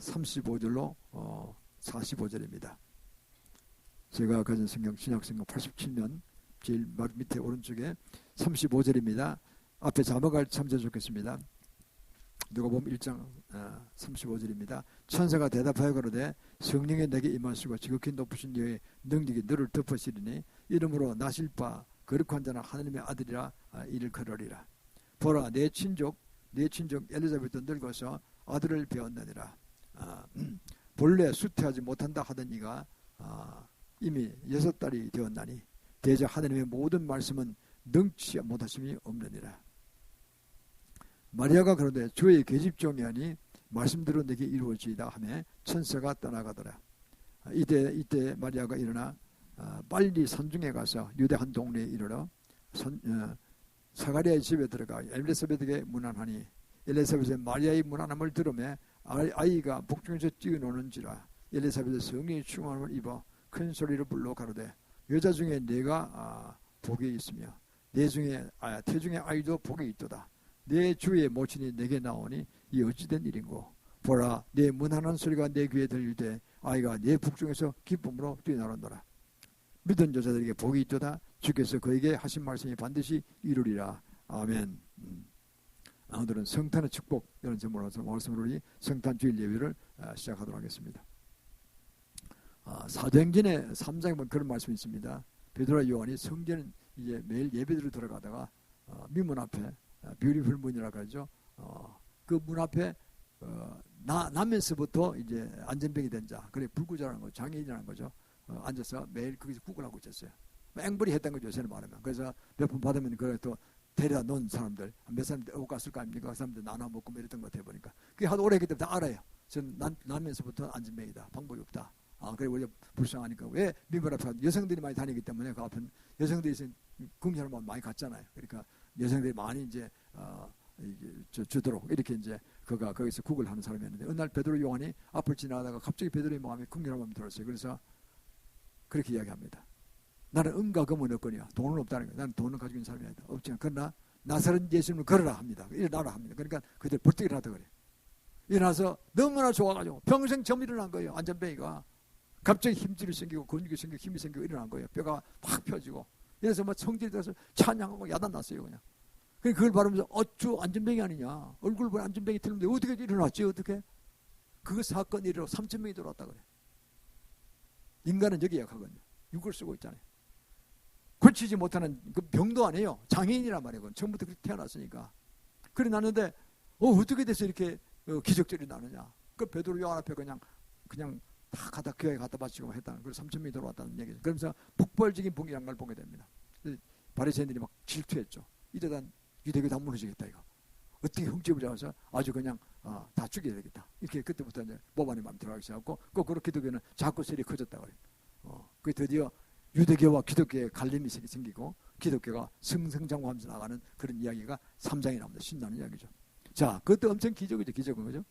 35절로 45절입니다. 제가 가진 성경 신약성경 87면 제일 밑에 오른쪽에 35절입니다. 앞에 자막을 참조해 좋겠습니다. 누가복음 1장 35절입니다. 천사가 대답하여 가로되 성령이 내게 임하시고 지극히 높으신 이의 능력이 너를 덮으시리니 이름으로 나실 바 거룩한 자는 하나님의 아들이라 이를 걸으리라. 보라 내 친족 엘리사벳도 늙어서 아들을 배웠느니라. 본래 수태하지 못한다 하던 이가 이미 6달이 되었나니 대저 하나님의 모든 말씀은 능치 못하심이 없느니라. 마리아가 그러되 주의 계집종이 아니 말씀대로 내게 이루어지이다 하며 천사가 떠나가더라. 이때 마리아가 일어나 빨리 산중에 가서 유대 한 동네에 이르러 사가랴의 집에 들어가 엘리사벳에게 문안하니 엘리사벳의 마리아의 문안함을 들으며 아이가 복중에서 뛰어노는지라. 엘리사벳의 성령의 충만함을 입어 큰 소리로 불러 가로되 여자 중에 내가 복이 있으며 태중의 아이도 복이 있도다. 내 주의 모친이 내게 나오니 이 어찌된 일인고. 보라 내 문하는 소리가 내 귀에 들릴 때 아이가 내 북중에서 기쁨으로 뛰어나오노라. 믿은 여자들에게 복이 있도다. 주께서 그에게 하신 말씀이 반드시 이루리라. 아멘. 오늘은 성탄의 축복 이런 제목으로 우리 성탄 주일 예배를 시작하도록 하겠습니다. 사도행전의 3장에 보면 그런 말씀이 있습니다. 베드로와 요한이 성전 이제 매일 예배드리러 들어가다가 미문 앞에 뷰티풀 문이라고 하죠. 그 문 앞에 나면서부터 이제 안전병이 된 자, 그래 불구자라는 거, 장애인이라는 거죠. 앉아서 매일 거기서 구걸하고 있었어요. 앵벌이 했던 거죠, 요새는 말하면. 그래서 몇 푼 받으면 그걸 또 데려다 놓은 사람들, 몇 사람들 오고 갔을 거 아닙니까? 그 사람들 나눠 먹고 뭐 이랬던 것 같아 보니까. 그게 하도 오래 했기 때문에 다 알아요. 저는 나면서부터 안전병이다. 방법이 없다. 그래 우리가 불쌍하니까. 왜 민물 앞에 여성들이 많이 다니기 때문에 그 앞에 여성들이 금년을 많이 갔잖아요. 그러니까 여성들이 많이 이제 주도록 이렇게 이제 그가 거기서 국을 하는 사람이었는데 어느 날 베드로 요한이 앞을 지나가다가 갑자기 베드로의 마음에 긍휼한 마음이 들었어요. 그래서 그렇게 이야기합니다. 나는 은과 금은 없거니와 돈은 없다는 거예요. 나는 돈은 가지고 있는 사람이 아니다. 없지만 그러나 나사렛 예수님을 걸어라 합니다. 일어나라 합니다. 그러니까 그들 벌떡 일어나다 그래. 일어나서 너무나 좋아가지고 평생 점 일어난 거예요. 안전뱅이가 갑자기 힘줄이 생기고 근육이 생기고 힘이 생기고 일어난 거예요. 뼈가 확 펴지고. 이래서 막 성질이 들어서 찬양하고 야단 났어요. 그냥. 그걸 바라면서 어쭈 안전뱅이 아니냐. 얼굴 보니 안전뱅이 틀는데 어떻게 일어났지 어떻게. 그 사건이 일어나고 3,000명이 들어왔다 그래. 인간은 여기 약하거든요. 육을 쓰고 있잖아요. 고치지 못하는 그 병도 아니에요. 장애인이란 말이에요. 처음부터 그렇게 태어났으니까. 그래 났는데 어떻게 돼서 이렇게 기적들이 나느냐. 그 베드로 요한 앞에 그냥 다 가다 교회에 갖다 바치고 했다는. 그래서 3,000명이 들어왔다는 얘기죠. 그러면서 폭발적인 봉기란 걸 보게 됩니다. 바리새인들이 막 질투했죠. 이러다 유대교 다 무너지겠다 이거. 어떻게 흠집을 잡아서 아주 그냥 다 죽여야 되겠다. 이렇게 그때부터 이제 모반의 마음이 들어가기 시작하고 거꾸로 기독교는 자꾸 세력이 커졌다 그래요. 그 드디어 유대교와 기독교의 갈림이 생기고 기독교가 승승장구하면서 나가는 그런 이야기가 3장에 나옵니다. 신나는 이야기죠. 자, 그것도 엄청 기적이죠. 기적은 거죠.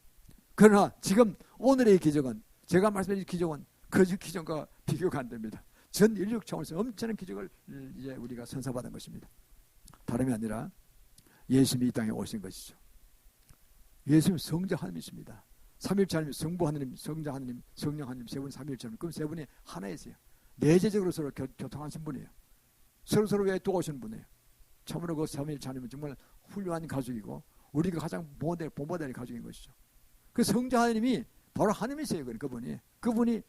그러나 지금 오늘의 기적은 제가 말씀드린 기적은 그 기적과 비교가 안 됩니다. 전 인류 차원에서 엄청난 기적을 이제 우리가 선사받은 것입니다. 다름이 아니라 예수님이 이 땅에 오신 것이죠. 예수님 성자 하나님이십니다. 삼일체 하나님, 성부 하나님, 성자 하나님, 성령 하나님 세 분 삼일체 하나님. 그럼 세 분이 하나이세요. 내재적으로 서로 교통하신 분이에요. 서로 왜 도우시는 분이에요. 참으로 그 삼일체 하나님은 정말 훌륭한 가족이고 우리가 가장 본받아야 할 가족인 것이죠. 그 성자 하나님이 바로 하나님이세요. 그분이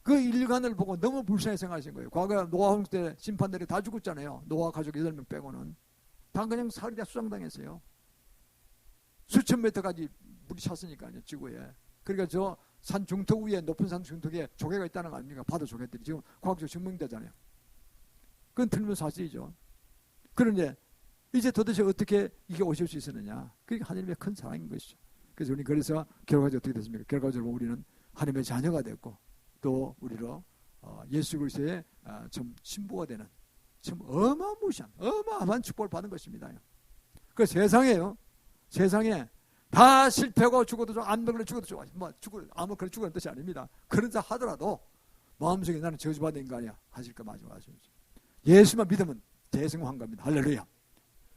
그 인류관을 보고 너무 불쌍히 생각하신 거예요. 과거 노아 홍수 때 심판들이 다 죽었잖아요. 노아 가족 8명 빼고는 다 그냥 살이 다 수상당했어요. 수천 미터까지 물이 찼으니까요. 지구에. 그러니까 저 산 중턱 위에 높은 산 중턱 위에 조개가 있다는 거 아닙니까? 바다 조개들이 지금 과학적으로 증명되잖아요. 그건 틀린 사실이죠. 그런데 이제 도대체 어떻게 이게 오실 수 있었느냐? 그게 하나님의 큰 사랑인 것이죠. 그래서 우리 그래서 결과적으로 어떻게 됐습니까? 결과적으로 우리는 하나님의 자녀가 됐고 또 우리로 예수 그리스도의 좀 신부가 되는 참 어마어마한 축복을 받은 것입니다. 그 세상에요. 세상에 다 실패하고 죽어도 좋아, 안 먹으려 죽어도 좋아. 아무 그런 죽어는 뜻이 아닙니다. 그런다 하더라도 마음속에 나는 저주받은 인간이야 하실 거 마지막에 예수만 믿으면 대성공한 겁니다. 할렐루야.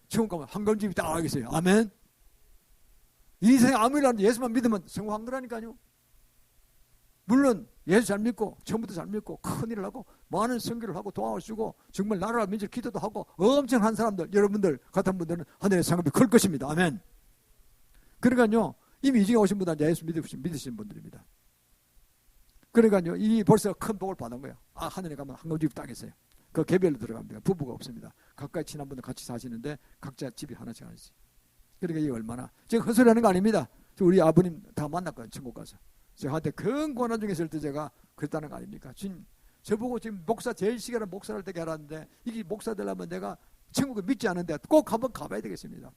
지금 가면 황금집이 딱 알겠어요. 아멘. 이 세상에 아무 일 안 해도 예수만 믿으면 성공한 거라니까요. 물론 예수 잘 믿고 처음부터 잘 믿고 큰 일을 하고 많은 선교를 하고 도와주고 정말 나라와 민족 기도도 하고 엄청난 사람들, 여러분들 같은 분들은 하늘의 상급이 클 것입니다. 아멘. 그러니까요, 이미 이 중에 오신 분들은 예수 믿으신 분들입니다. 그러니까요, 이미 벌써 큰 복을 받은 거예요. 아, 하늘에 가면 한가집 땅 있어요. 그 개별로 들어갑니다. 부부가 없습니다. 가까이 친한 분들 같이 사시는데 각자 집이 하나씩. 그러니까 이게 얼마나, 제가 헛소리 하는 거 아닙니다. 우리 아버님 다 만났거든요. 천국 가서. 제가 한테 큰 고난 중에 있을 때 제가 그랬다는 거 아닙니까? 저보고 지금 목사 제일 시기는 목사를 되게 하라는데, 이게 목사 되려면 내가 천국을 믿지 않은데 꼭 한번 가봐야 되겠습니다.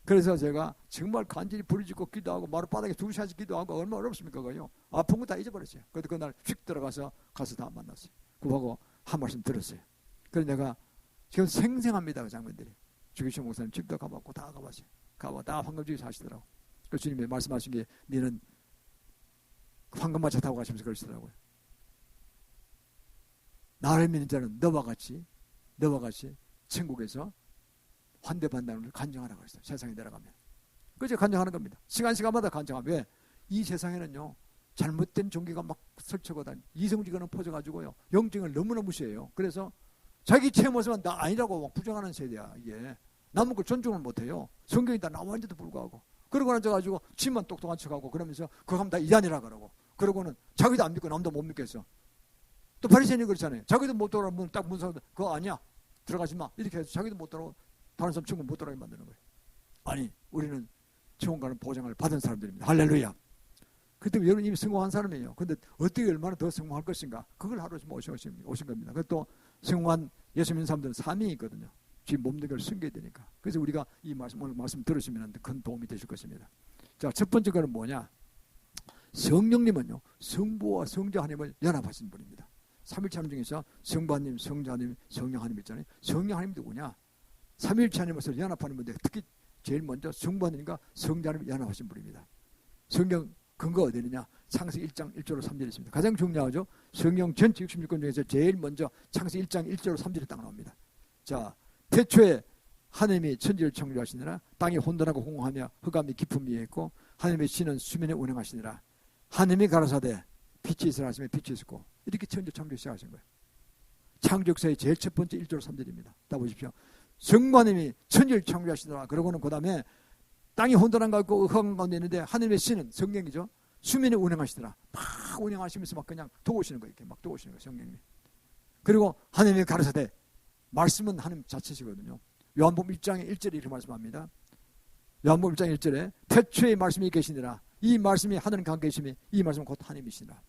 그래서 제가 정말 간절히 부르짖고 기도하고 마룻바닥에 2시간씩 기도하고 얼마나 어렵습니까? 그거요. 아픈 거 다 잊어버렸어요. 그래도 그날 휙 들어가서 다 만났어요. 그거하고 한 말씀 들었어요. 그래서 내가 지금 생생합니다. 그 장면들이. 주기식 목사님 집도 가봤고 다 가봤어요. 다 황금주의 사시더라고. 그 주님이 말씀하신 게, 너는 황금마차 타고 가시면서 그러시더라고요. 나를 믿는 자는 너와 같이 천국에서 환대받는다는 걸 간증하라고 그랬어요. 세상에 내려가면. 그저 간증하는 겁니다. 시간마다 간증하면. 왜? 이 세상에는요, 잘못된 종교가 막 설치고 다니, 이성직은 퍼져가지고요, 영적을 너무나 무시해요. 그래서 자기 체험에서만 나 아니라고 막 부정하는 세대야. 이게 남은 걸 존중을 못해요. 성경이 다 나왔는데도 불구하고. 그러고 앉아가지고 지만 똑똑한 척하고 그러면서 그거 하면 다 이단이라 그러고, 그러고는 자기도 안 믿고 남도 못 믿겠어. 또 바리새인이 그렇잖아요. 자기도 못 들어오면 딱 문서, 그거 아니야, 들어가지 마, 이렇게 해서 자기도 못 들어오고 다른 사람 천국 못 들어가게 만드는 거예요. 아니, 우리는 천국 가는 보장을 받은 사람들입니다. 할렐루야. 그때 여러분 이미 성공한 사람이에요. 근데 어떻게 얼마나 더 성공할 것인가, 그걸 하러 오신 겁니다. 그또 성공한 예수 믿는 사람들은 사명이 있거든요. 지 몸된 걸 숨겨야 되니까. 그래서 우리가 이 말씀, 오늘 말씀 들으시면 큰 도움이 되실 것입니다. 자, 첫 번째 거는 뭐냐? 성령님은요, 성부와 성자 하나님을 연합하신 분입니다. 삼일체 하나님 중에서 성부 하나님, 성자 하나님, 성령 하나님 있잖아요. 성령 하나님 누구냐? 삼일체 하나님을 연합하는 분인데, 특히 제일 먼저 성부 하나님과 성자 하나님을 연합하신 분입니다. 성경 근거 어디 있느냐? 창세기 1장 1절로 3절에 있습니다. 가장 중요하죠. 성경 전체 66권 중에서 제일 먼저 창세기 1장 1절로 3절에 딱 나옵니다. 자, 태초에 하나님이 천지를 창조하시니라. 땅이 혼돈하고 홍하며 흑암이 깊음 위에 있고 하나님의 신은 수면에 운행하시니라. 하나님이 가라사대 빛이 있으라 하시면 빛이 있었고, 이렇게 천지 창조 시작하신 거예요. 창조역사의 제일 첫 번째 1절 3절입니다. 다 보십시오. 성부 하나님이 천지를 창조하시니라. 그러고는 그 다음에 땅이 혼돈한 거 있고 흑암 가운데 있는데 하나님의 신은 성령이죠. 수면에 운행하시더라. 막 운행하시면서 막 그냥 도우시는 거예요. 이렇게 막 도우시는 거예요. 성령님이. 그리고 하나님이 가라사대, 말씀은 하나님 자체시거든요. 요한복음 1장에 1절에 이렇게 말씀합니다. 요한복음 1장 1절에 태초에 말씀이 계시니라. 이 말씀이 하나님과 함께 계심이, 이 말씀은 곧 하나님이시니라.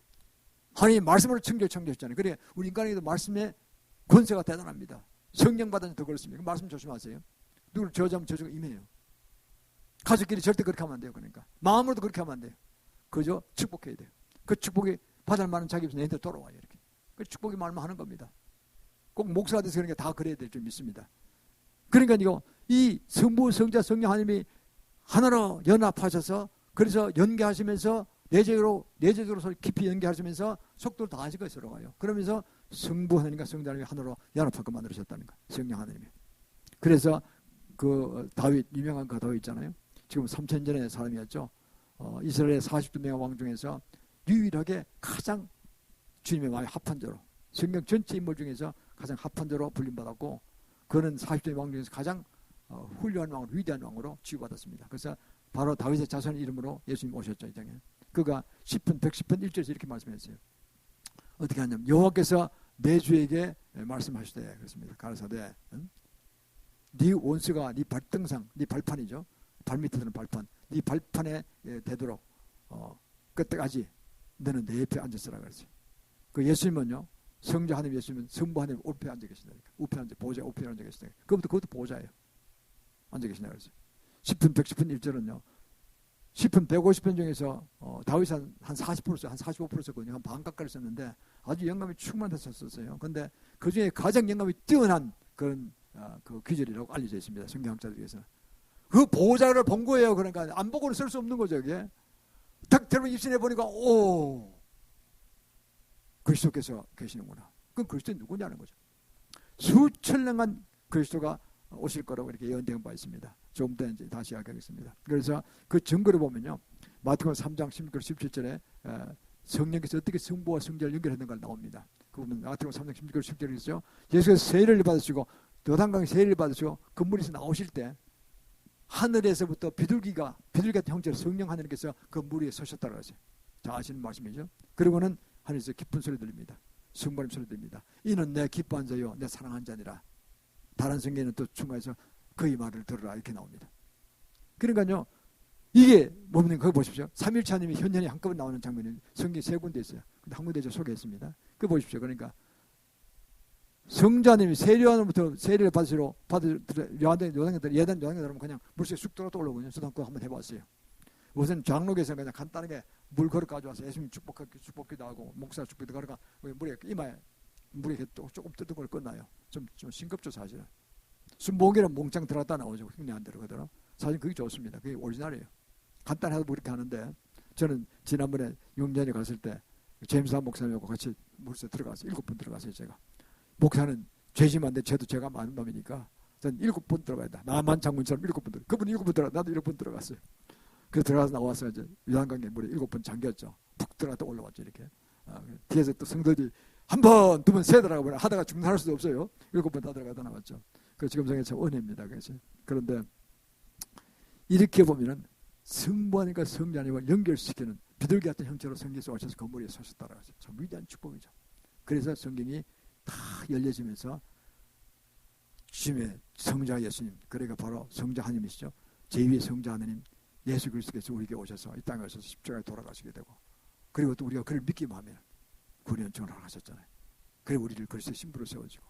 하나님이 말씀으로 창조했잖아요. 그래 우리 인간에게도 말씀의 권세가 대단합니다. 성령 받으면 더 그렇습니다. 말씀 조심하세요. 누구를 저주하면 저주가 임해요. 가족끼리 절대 그렇게 하면 안 돼요. 그러니까 마음으로도 그렇게 하면 안 돼요. 그저 축복해야 돼요. 그 축복이 받을 만한 자기 입에서 내한테 돌아와요. 이렇게. 그 축복이 말만 하는 겁니다. 꼭 목사가 돼서 그러니까 다 그래야 될 줄 믿습니다. 그러니까 이 성부, 성자, 성령 하나님이 하나로 연합하셔서, 그래서 연계하시면서 내재적으로 깊이 연계하시면서 속도를 다 하실 거예요. 서로가요. 그러면서 성부 하나님과 성자 하나님이 하나로 연합하고 만들으셨다는 거예요. 성령 하나님이. 그래서 그 다윗, 유명한 그 다윗 있잖아요. 지금 3000년의 사람이었죠. 이스라엘의 42명의 왕 중에서 유일하게 가장 주님의 마음에 합한 자로, 성경 전체 인물 중에서 가장 합한 자로 불림받았고, 그는 40명의 왕 중에서 가장 훌륭한 왕으로, 위대한 왕으로 치유받았습니다. 그래서 바로 다윗의 자손의 이름으로 예수님 오셨죠. 이 장에. 그가 10편 110편 1절에서 이렇게 말씀했어요. 어떻게 하냐면 여호와께서 내 주에게 말씀하시되, 그렇습니다. 가라사대 네 원수가 네 발등상, 네 발판이죠. 발밑에 드는 발판, 네 발판에 되도록 그때까지 너는 내 옆에 앉았으라 그랬어요. 그 예수님은요, 성자 하나님 예수님은 성부 하나님 우편에 앉아 계신다니까. 우편에 앉아, 보좌 우편에 앉아 계신다니까. 그것도 보좌예요. 앉아 계신다 그랬어요. 10편 110편 1절은요. 10편 150편 중에서 다윗이 한 40% 썼어요. 한 45% 썼거든요. 한 반 가까이 썼는데 아주 영감이 충만해서 썼어요. 근데 그 중에 가장 영감이 뛰어난 그런 그 귀절이라고 알려져 있습니다. 성경학자들에게서는. 그 보좌를 본 거예요. 그러니까 안 보고는 쓸 수 없는 거죠. 이게 딱 들어보면 입신해 보니까 오, 그리스도께서 계시는구나. 그럼 그리스도는 누구냐는 거죠. 수천 년간 그리스도가 오실 거라고 이렇게 예언된 바 있습니다. 좀 더 이제 다시 이야기하겠습니다. 그래서 그 증거를 보면요, 마태복음 3장 16절 17절에 성령께서 어떻게 성부와 성자를 연결했는가 나옵니다. 그 부분 마태복음 3장 16절 17절에 있죠. 예수께서 세례를 받으시고 요단강에 세례를 받으시고 건물에서 나오실 때 하늘에서부터 비둘기 같은 형체로 성령 하나님께서 그 물 위에 서셨다고 하세요. 자, 아시는 말씀이죠. 그리고는 하늘에서 깊은 소리 들립니다. 성부님 소리 들립니다. 이는 내 기뻐한 자요 내 사랑한 자니라. 다른 성경에는 또 중간에서 그의 말을 들으라 이렇게 나옵니다. 그러니까요, 이게 뭡니까? 거기 보십시오. 삼일차님이 현현이 한꺼번에 나오는 장면이 성경에 세 군데 있어요. 근데 한 군데 저 소개했습니다. 그 보십시오. 그러니까 성자님이 세례요한으로부터 세례를 요단강에 들어가면 그냥 물속에 쑥 들어 올라오거든요. 저도 한번 해봤어요. 우선 장로교에서 그냥 간단하게 물 그릇 가져와서 예수님 축복기도 하고 목사 축복기도 가져가 물에 이마에 물에 조금 뜯은 걸 끝나요. 좀 싱겁죠 사실은. 순복이랑 몽창 들어갔다 나오죠. 흉내 안 들어가더라. 사실 그게 좋습니다. 그게 오리지널이에요. 간단해도 뭐 이렇게 하는데 저는 지난번에 6년에 갔을 때 제임스 목사님하고 같이 물속에 들어갔어요. 7번 들어갔어요 제가. 목사는 죄심한데 쟤도 죄가 많은 놈이니까 전 7번 들어가야 돼. 나만 장군처럼 7번 들어. 그분 7번 들어가. 나도 7번 들어갔어요. 그래서 들어가서 나와서 이제 요단강에 물에 7번 잠겼죠. 푹 들어갔다 올라왔죠 이렇게. 뒤에서 또 성도들이 한 번, 두 번, 세 들어가 보면 하다가 중단할 수도 없어요. 7번 다 들어가다 나왔죠. 그 지금 성에 참 은혜입니다. 그렇죠? 그런데 이렇게 보면은 성부하니까 성자님을 연결시키는 비둘기 같은 형체로 성경에서 오셔서 그 머리에 서셨다라고 하죠. 참 위대한 축복이죠. 그래서 성경이 다 열려지면서 주님의 성자 예수님, 그러니까 바로 성자 하나님이시죠. 제2의 성자 하나님 예수 그리스도께서 우리에게 오셔서 이 땅에 오셔서 십자가에 돌아가시게 되고, 그리고 또 우리가 그를 믿기만 하면 구원 증언을 하셨잖아요. 그리고 우리를 그리스도의 신부로 세워지고,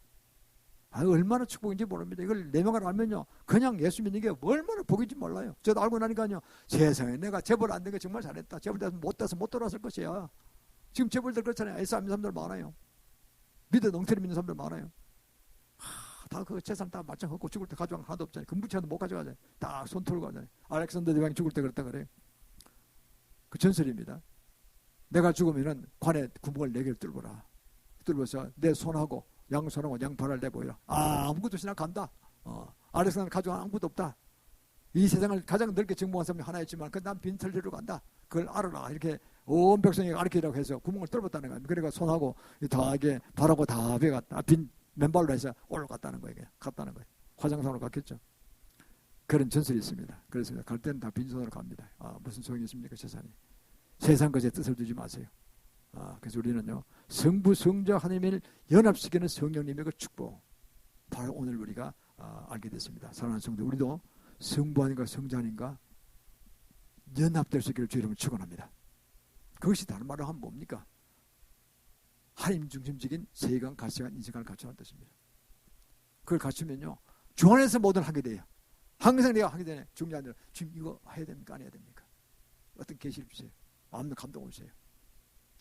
얼마나 축복인지 모릅니다. 이걸 내명을 알면요, 그냥 예수 믿는 게 얼마나 복인지 몰라요. 저도 알고 나니까요, 세상에 내가 재벌 안 된 게 정말 잘했다. 재벌 돼서 못 돌아왔을 것이야. 지금 재벌들 그렇잖아요. 예수 안 믿는 사람들 많아요. 믿어 엉터리 믿는 사람들 많아요. 다 그 재산 다 맞춰갖고 죽을 때 가져간 거 하나도 없잖아요. 금부채도 못 가져가잖아요. 다 손 털고 가잖아요. 알렉산더 대왕이 죽을 때 그랬다 그래요. 그 전설입니다. 내가 죽으면은 관에 구멍을 4개를 뚫어서 내 손하고 양손하고 양팔을 내보이라. 아무것도 없이 나 간다. 알렉산더 가져간 아무것도 없다. 이 세상을 가장 넓게 정복한 사람이 하나 있지만 난 빈털리로 간다. 그걸 알아라. 이렇게 온 백성이 가르치라고 해서 구멍을 뚫었다는 거예요. 그러니까 손하고 다 이게 발하고 다 베갔다. 빈 맨발로 해서 올라갔다는 거예요. 갔다는 거예요. 화장상으로 갔겠죠. 그런 전설이 있습니다. 그래서 갈 때는 다 빈손으로 갑니다. 무슨 소용이 있습니까? 세상 것에 뜻을 두지 마세요. 그래서 우리는요, 성부 성자 하나님을 연합시키는 성령님의 그 축복, 바로 오늘 우리가 알게 됐습니다. 사랑하는 성도, 우리도 성부 아닌가 성자 아닌가 연합될 수 있기를 주 이름으로 축원합니다. 그것이 다른 말로 하면 뭡니까? 하나님 중심적인 세관, 가치관, 인생관을 갖추는 뜻입니다. 그걸 갖추면요, 주 안에서 뭐든 하게 돼요. 항상 내가 하게 되네. 중요한 일은 지금 이거 해야 됩니까? 안 해야 됩니까? 어떤 계시를 주세요. 마음의 감동을 주세요.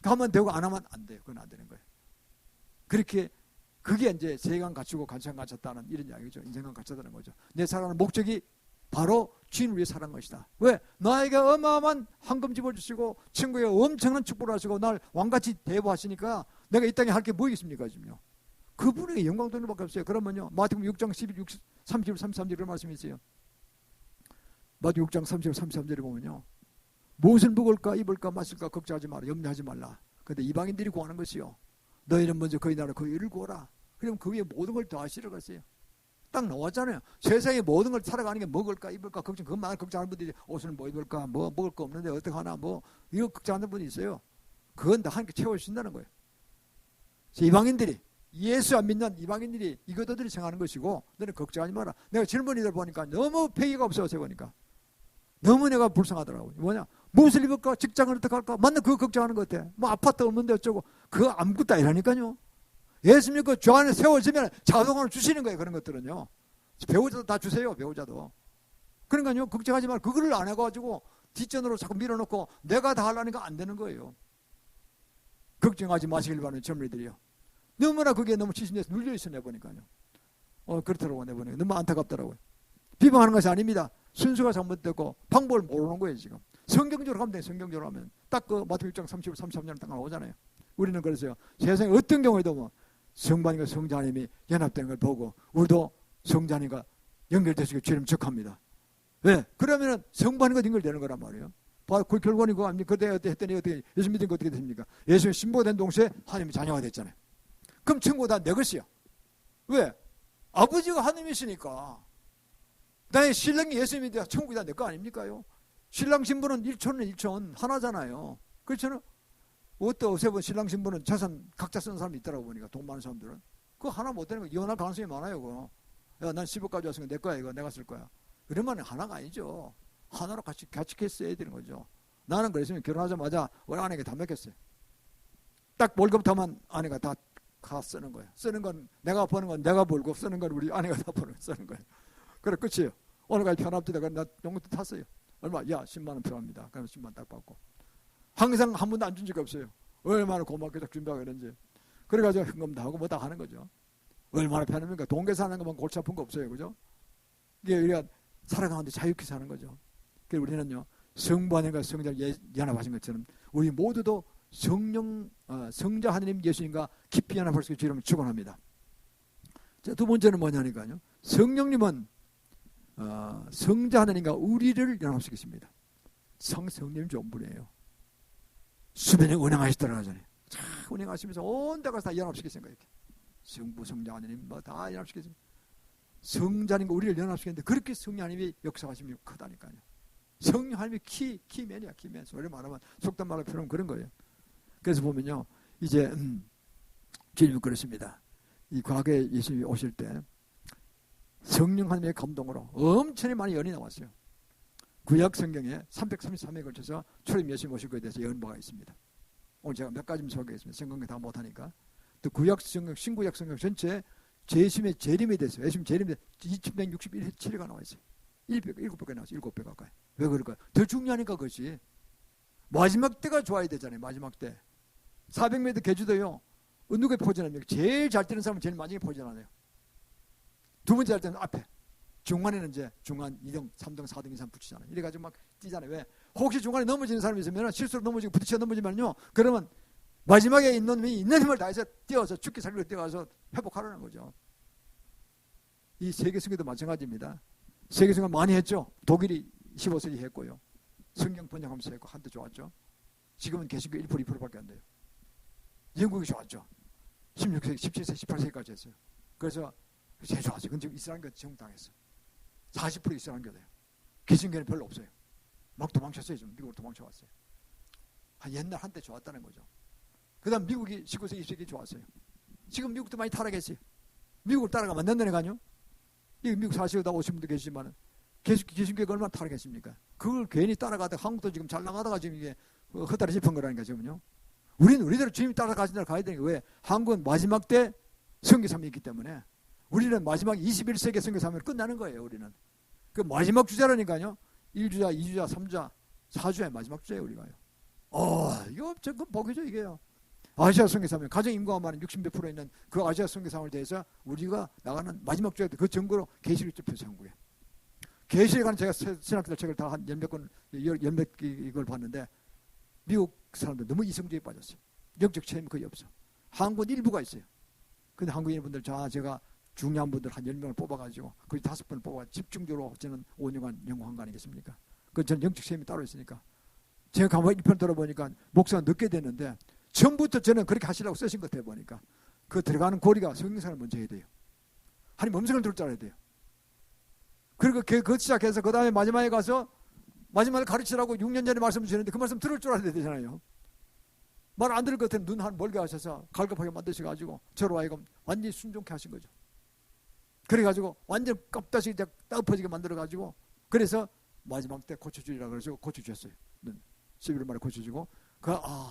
하면 되고 안 하면 안 돼요. 그건 안 되는 거예요. 그렇게 그게 이제 세관 갖추고 가치관 갖췄다는 이런 이야기죠. 인생관 갖췄다는 거죠. 내 살아가는 목적이 바로 주인을 위해 살아간 것이다. 왜? 나에게 어마어마한 황금 집어주시고 천국에 엄청난 축복을 하시고 날 왕같이 대우하시니까 내가 이 땅에 할 게 뭐 있습니까 지금요? 그분에게 영광 돌리는 밖에 없어요. 그러면요, 마태복음 6장 30절 33절에 그런 말씀이 있어요. 마태복음 6장 30절 33절에 보면요, 무엇을 먹을까 입을까 마실까 걱정하지 마라. 염려하지 말라. 그런데 이방인들이 구하는 것이요, 너희는 먼저 그의 나라 그 의를 구하라. 그러면 그 위에 모든 걸 더하시려 그랬어요. 딱 나왔잖아요. 세상에 모든 걸 살아가는 게 먹을까 입을까 걱정, 그것만 걱정하는 분들이 옷을 뭐 입을까, 뭐 먹을 거 없는데 어떻게 하나, 뭐 이거 걱정하는 분이 있어요. 그건 다 하나님께 채워주신다는 거예요. 이방인들이, 예수 안 믿는 이방인들이 이것들이 생각하는 것이고, 너는 걱정하지 마라. 내가 젊은이들 보니까 너무 패기가 없어서 보니까 너무 내가 불쌍하더라고요. 뭐냐, 무엇을 입을까, 직장을 어떻게 할까, 맨날 그거 걱정하는 것 같아. 뭐 아파트 없는데 어쩌고, 그거 아무것도 아니라니까요. 예수 믿고 주 안에 세워지면 자동으로 주시는 거예요. 그런 것들은요. 배우자도 다 주세요. 배우자도. 그러니까요, 걱정하지 말고 그거를 안 해가지고 뒷전으로 자꾸 밀어놓고 내가 다 하려니까 안 되는 거예요. 걱정하지 마시길 바라는 젊은이들이요. 너무나 그게 너무 지신돼서 눌려있어 내보니까요. 그렇더라고 내보니까. 너무 안타깝더라고요. 비방하는 것이 아닙니다. 순수가 잘못됐고 방법을 모르는 거예요 지금. 성경적으로 하면 돼요. 성경적으로 하면. 딱 그 마태복음 6장 30, 33절 딱 나오잖아요. 우리는 그래서요, 세상에 어떤 경우에도 뭐 성반님과 성자님이 연합되는 걸 보고 우리도 성자님과 연결되시길 주님 축하합니다. 왜? 그러면은 성반님과 연결되는 거란 말이에요. 그 결과는 그거 아닙니까? 그때 했더니 어떻게 예수 믿은 거 어떻게 됩니까? 예수님 신부가 된 동시에 하나님의 자녀가 됐잖아요. 그럼 천국 다 내 것이요. 왜? 아버지가 하나님이시니까. 나의 신랑이 예수님인데 천국이 다 내 거 아닙니까요? 신랑 신부는 일촌은 일촌 하나잖아요. 그렇잖아요. 어떤 어세 번 신랑 신부는 재산 각자 쓰는 사람이 있더라고 보니까 돈 많은 사람들은 그거 하나 못 되는 거 이혼할 가능성이 많아요. 그거. 야, 난 10억 가져왔으니까 내 거야. 이거 내가 쓸 거야. 그러면 하나가 아니죠. 하나로 같이 써야 되는 거죠. 나는 그랬으면 결혼하자마자 우리 아내에게 다 맡겼어요. 딱 월급터만 아내가 다 쓰는 거예요. 쓰는 건 내가 버는 건 내가 벌고 쓰는 건 우리 아내가 다 쓰는 거예요. 그래 끝이에요. 오늘까지 편합니다. 그래 나 용돈 탔어요. 얼마? 야 10만 원 필요합니다. 그러면 10만 원 딱 받고 항상 한 번도 안 준 적이 없어요. 얼마나 고맙게 딱 준비하고 이런지. 그래가지고 현금도 하고 뭐 다 하는 거죠. 얼마나 편합니까? 돈 계산하는 것만 골치 아픈 거 없어요. 그죠? 이게 우리가 살아가는데 자유롭게 사는 거죠. 그래서 우리는요 성부 하나님과 성자를 연합하신 것처럼 우리 모두도 성자 하나님 예수님과 깊이 연합할 수 있게 주님을 축원합니다. 자, 두 번째는 뭐냐니까요. 성령님은 성자 하나님과 우리를 연합시키십니다. 성령님 좋은 분이에요. 수변에 운행하시더라고요. 하잖아요. 참 운행하시면서 온 데가 다 연합시키신 거예요. 이렇게. 성부, 성자 하나님 뭐 다 연합시키십니다. 성자님과 우리를 연합시키는데 그렇게 성령 하나님이 역사하심이 크다니까요. 성령 하나님이 키맨이야. 키맨. 소리 말하면 속단 말할 필요는 그런 거예요. 그래서 보면요. 이제 주님은 그렇습니다. 이 과거에 예수님이 오실 때 성령 하나님의 감동으로 엄청나게 많이 연이 나왔어요. 구약 성경에 333회에 걸쳐서 초림 예수님 오실 것에 대해서 예언보가 있습니다. 오늘 제가 몇 가지만 소개하겠습니다. 성경에 다 못하니까. 또 구약 성경, 신구약 성경 전체 예수님의 재림에 대해서 예수님 재림에 2161회가 나와 있어요. 7배 나왔어요. 7배 가까이. 왜 그럴까요? 더 중요하니까 그것이. 마지막 때가 좋아야 되잖아요. 마지막 때. 400m 개주도요. 누가 포진합니까? 제일 잘 뛰는 사람은 제일 마지막에 포진하네요. 두 번째 할 때는 앞에. 중간에는 이제 중간 2등, 3등, 4등 이상 붙이잖아요. 이래가지고 막 뛰잖아요. 왜? 혹시 중간에 넘어지는 사람이 있으면 실수로 넘어지고 부딪혀 넘어지면요. 그러면 마지막에 있는 놈이 있는 힘을 다해서 뛰어서 죽기 살기로 뛰어가서 회복하라는 거죠. 이 세계성경도 마찬가지입니다. 세계성경 많이 했죠. 독일이 15세기 했고요. 성경 번역하면서 했고 한때 좋았죠. 지금은 개신교 1%, 2%밖에 안 돼요. 영국이 좋았죠. 16세기, 17세기, 18세기까지 했어요. 그래서 제일 좋았어요. 근데 지금 이스라엘교 정당했어. 40% 이스라엘교돼요. 개신교는 별로 없어요. 막 도망쳤어요. 지금 미국으로 도망쳐왔어요. 옛날 한때 좋았다는 거죠. 그 다음 미국이 19세기, 20세기 좋았어요. 지금 미국도 많이 타락했어요. 미국을 따라가면 안 된다는 거 아니요? 미국 사시다 오신 분도 계시지만 개신교가 얼마나 타락했습니까? 그걸 괜히 따라가다가 한국도 지금 잘 나가다가 지금 이게 헛다리 짚은 거라니까 지금요. 우리는 우리대로 주님이 따라가신 대로 가야 되는 거예요. 왜? 한국은 마지막 때 선교사람이 있기 때문에 우리는 마지막 21세기 선교사람을 끝나는 거예요. 우리는. 그 마지막 주자라니까요. 1주자, 2주자, 3주자, 4주의 마지막 주자예요. 우리가요. 이거 그 복이죠 이게요. 아시아 선교사면 가정 인구가 많은 60몇% 있는 그 아시아 선교사람을 대해서 우리가 나가는 마지막 주자 그 정부로 계시를 접해서 한국에. 계시에 관한 제가 신학기도 책을 다 한 열몇 권, 열몇 이걸 봤는데 미국 사람들 너무 이성주의에 빠졌어요. 영적 체험이 거의 없어. 한국은 일부가 있어요. 근데 한국인분들 제가 중요한 분들 한 10명을 뽑아가지고 거의 5분을 뽑아 집중적으로 저는 5년간 연구한 거 아니겠습니까? 그 저는 영적 체험이 따로 있으니까. 제가 가만히 1편 들어보니까 목사가 늦게 됐는데 처음부터 저는 그렇게 하시라고 쓰신 것 같아 보니까 그 들어가는 고리가 성경상을 먼저 해야 돼요. 하나님 음성을 들을 줄 알아야 돼요. 그리고 그 시작해서 그 다음에 마지막에 가서 마지막에 가르치라고 6년 전에 말씀 주시는데 그 말씀 들을 줄 알아야 되잖아요. 말 안 들을 것 같으면 눈 한 멀게 하셔서 갈급하게 만드셔가지고 저로 하여금 완전히 순종케 하신 거죠. 그래가지고 완전 껍다시 이제 엎어지게 만들어가지고 그래서 마지막 때 고쳐주리라 그래서 고쳐주셨어요. 눈 11월 말에 고쳐주고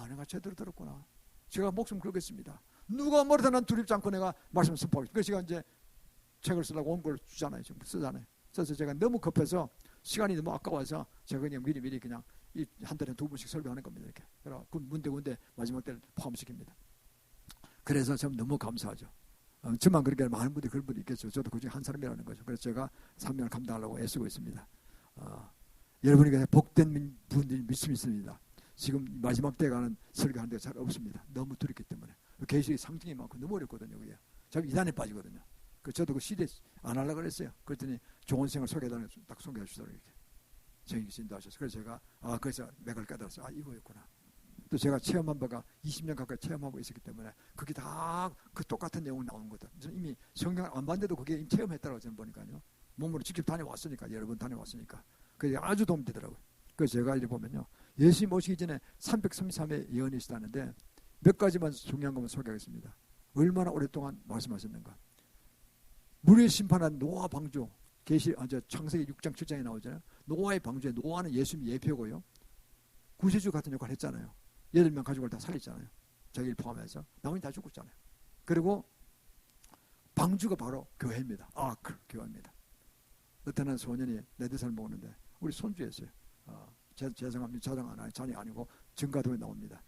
내가 제대로 들었구나. 제가 목숨 걸겠습니다. 누가 뭐래도 난 두렵지 않고 내가 말씀 선포하겠습니다. 그 시간 이제 책을 쓰려고 온 걸 주잖아요. 지금 쓰잖아요. 그래서 제가 너무 급해서 시간이 너무 아까워서 제가 그냥 미리 그냥 한 달에 2번씩 설교하는 겁니다. 이렇게. 그래서 군데 마지막 때를 포함시킵니다. 그래서 참 너무 감사하죠. 저만 그렇게 많은 분들이 그런 분이 있겠죠. 저도 그중에 한 사람이라는 거죠. 그래서 제가 사명을 감당하려고 애쓰고 있습니다. 여러분에게 복된 분들이 믿습니다. 지금 마지막 때 가는 설교하는 데가 잘 없습니다. 너무 두렵기 때문에. 계시의 상징이 많고 너무 어렵거든요. 그게. 참 이단에 빠지거든요. 저도 그 시대 안 하려고 그랬어요. 그랬더니 좋은 생을 소개해달라고 딱 소개해 주더라고요. 이렇게. 성령께서 인도하셔서 그래서 제가 그래서 맥을 깨달았어요. 이거였구나. 또 제가 체험한 바가 20년 가까이 체험하고 있었기 때문에 그게 다 그 똑같은 내용이 나오는 거다. 저는 이미 성경을 안 봤는데도 그게 이미 체험했다고 저는 보니까요. 몸으로 직접 다녀왔으니까 여러 번 다녀왔으니까 그게 아주 도움이 되더라고요. 그래서 제가 이제 보면요. 예수님 오시기 전에 333회 예언이시다는데 몇 가지만 중요한 것만 소개하겠습니다. 얼마나 오랫동안 말씀하셨는가. 물의 심판한 노아 방주 창세기 6장 7장에 나오잖아요. 노아의 방주에 노아는 예수님 예표고요. 구세주 같은 역할을 했잖아요. 8명 가족을 다 살렸잖아요. 자기를 포함해서 나머지 다 죽었잖아요. 그리고 방주가 바로 교회입니다. 교회입니다. 어떤 한 소년이 4살 먹었는데 우리 손주였어요. 죄송합니다. 자녀 아니고 증가도에 나옵니다.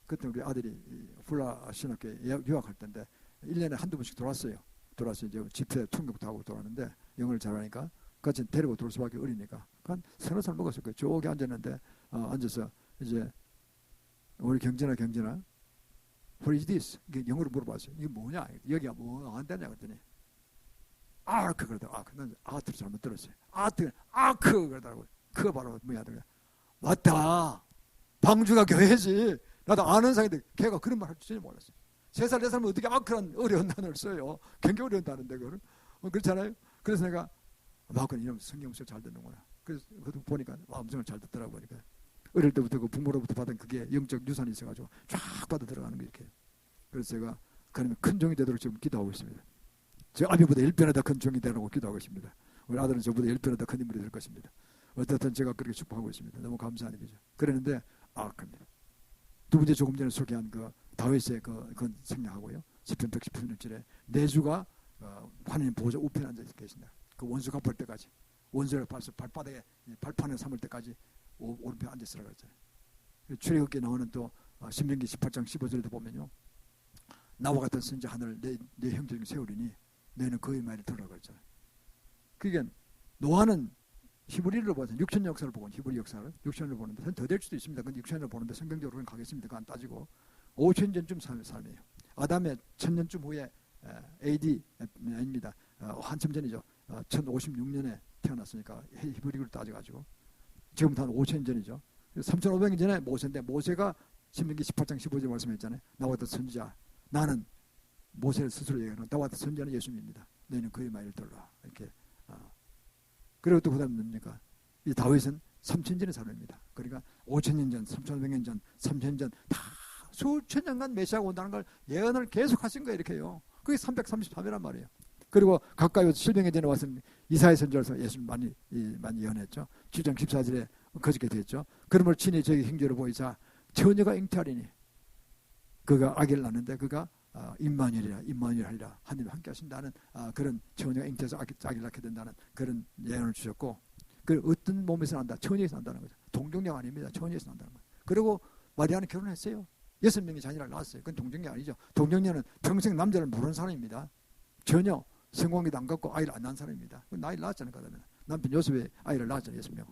그때 우리 아들이 훌라 신학교에 유학할 때인데 1년에 한두 번씩 돌아서 이제 집회 통역도 하고 돌았는데 영어를 잘하니까 같이 데리고 돌 수밖에 어리니까 한 30살 먹었을 거예요. 저기 앉았는데 앉아서 이제 우리 경진아 What is this? 영어로 물어봤어요. 이게 뭐냐? 여기가 뭐 안 되냐 그랬더니 아크 그러더라고요. 난 아트를 잘못 들었어요. 아크 그러더라고요. 그거 바로 뭐야? 맞다. 방주가 교회지. 나도 아는 사이인데 걔가 그런 말 할 줄 몰랐어요. 3살 4살면 어떻게 아크란 어려운 단어를 써요. 굉장히 어려운 단어인데 그거를. 그렇잖아요. 그래서 내가 그건 이놈 성경 음성 잘 듣는구나. 그래서 그것도 보니까 음성을 잘 듣더라고 보니까. 어릴 때부터 그 부모로부터 받은 그게 영적 유산이 있어가지고 쫙 받아 들어가는 게 이렇게. 그래서 제가 그러면 큰 종이 되도록 지금 기도하고 있습니다. 제 아비보다 10배나 더 큰 종이 되라고 기도하고 있습니다. 우리 아들은 저보다 10배나 더 큰 인물이 될 것입니다. 어떻든 제가 그렇게 축복하고 있습니다. 너무 감사한 일이죠. 그랬는데 그럽니다. 두 번째 조금 전에 소개한 그 다윗의 그건 생략하고요. 시편 116절에 내주가 하나님 보호자 우편에 앉아 계신다. 그 원수 갚을 때까지 원수를 발바닥에 발판에 삼을 때까지 오른편에 앉아 있으라고 했잖아요. 출애굽기에 나오는 또 신명기 18장 15절에도 보면요. 나와 같은 선지 하늘 내 형제 중에 세우리니 너희는 그의 말을 들으라고 했잖아요. 그게 노아는 히브리를 보죠. 6천 역사를 보고 히브리 역사를 6천을 보는데 더 될 수도 있습니다. 근데 6천을 보는데 성경적으로는 가겠습니다. 그건 안 따지고 5천 년쯤 삶이에요. 아담의 1000년쯤 후에 AD 아닙니다. 한참 전이죠. 1056년에 태어났으니까 히브리로 따져가지고 지금부터 한 5천 전이죠. 3500년 전에 모세인데 모세가 신명기 18장 15절 말씀했잖아요. 나와 같은 선지자 나는 모세를 스스로 얘기하는 나와 같은 선지자는 예수님입니다. 너희는 그의 말을 들으라. 이렇게 그리고 또 그 다음 뭡니까? 이 다윗은 3000년의 사람입니다. 그러니까 5000년 전, 3500년 전, 3000년 전 다 수천 년간 메시아가 온다는 걸 예언을 계속 하신 거예요. 이렇게요. 그게 333이란 말이에요. 그리고 가까이 와서 실명에 전에 와서 이사야 선지자로서 예수님 많이 예언했죠. 7장 14절에 거짓게 됐죠. 그러므로 친히 저희 형제로 보이자 처녀가 잉태하리니 그가 아기를 낳는데 그가 임마누엘이라 하리라. 하나님이 함께 하신다는 그런 처녀가 잉태해서 아기를 낳게 된다는 그런 예언을 주셨고 그 어떤 몸에서 난다. 처녀에서 난다는 거죠. 동정녀 아닙니다. 처녀에서 난다는 거예요. 그리고 마리아는 결혼했어요. 6명의 자녀를 낳았어요. 그건 동정녀 아니죠. 동정녀는 평생 남자를 모르는 사람입니다. 전혀 성공기도 안 갖고 아이를 안 낳은 사람입니다. 나이를 낳았잖아요. 그러면 남편 요셉의 아이를 낳았잖아요. 6명.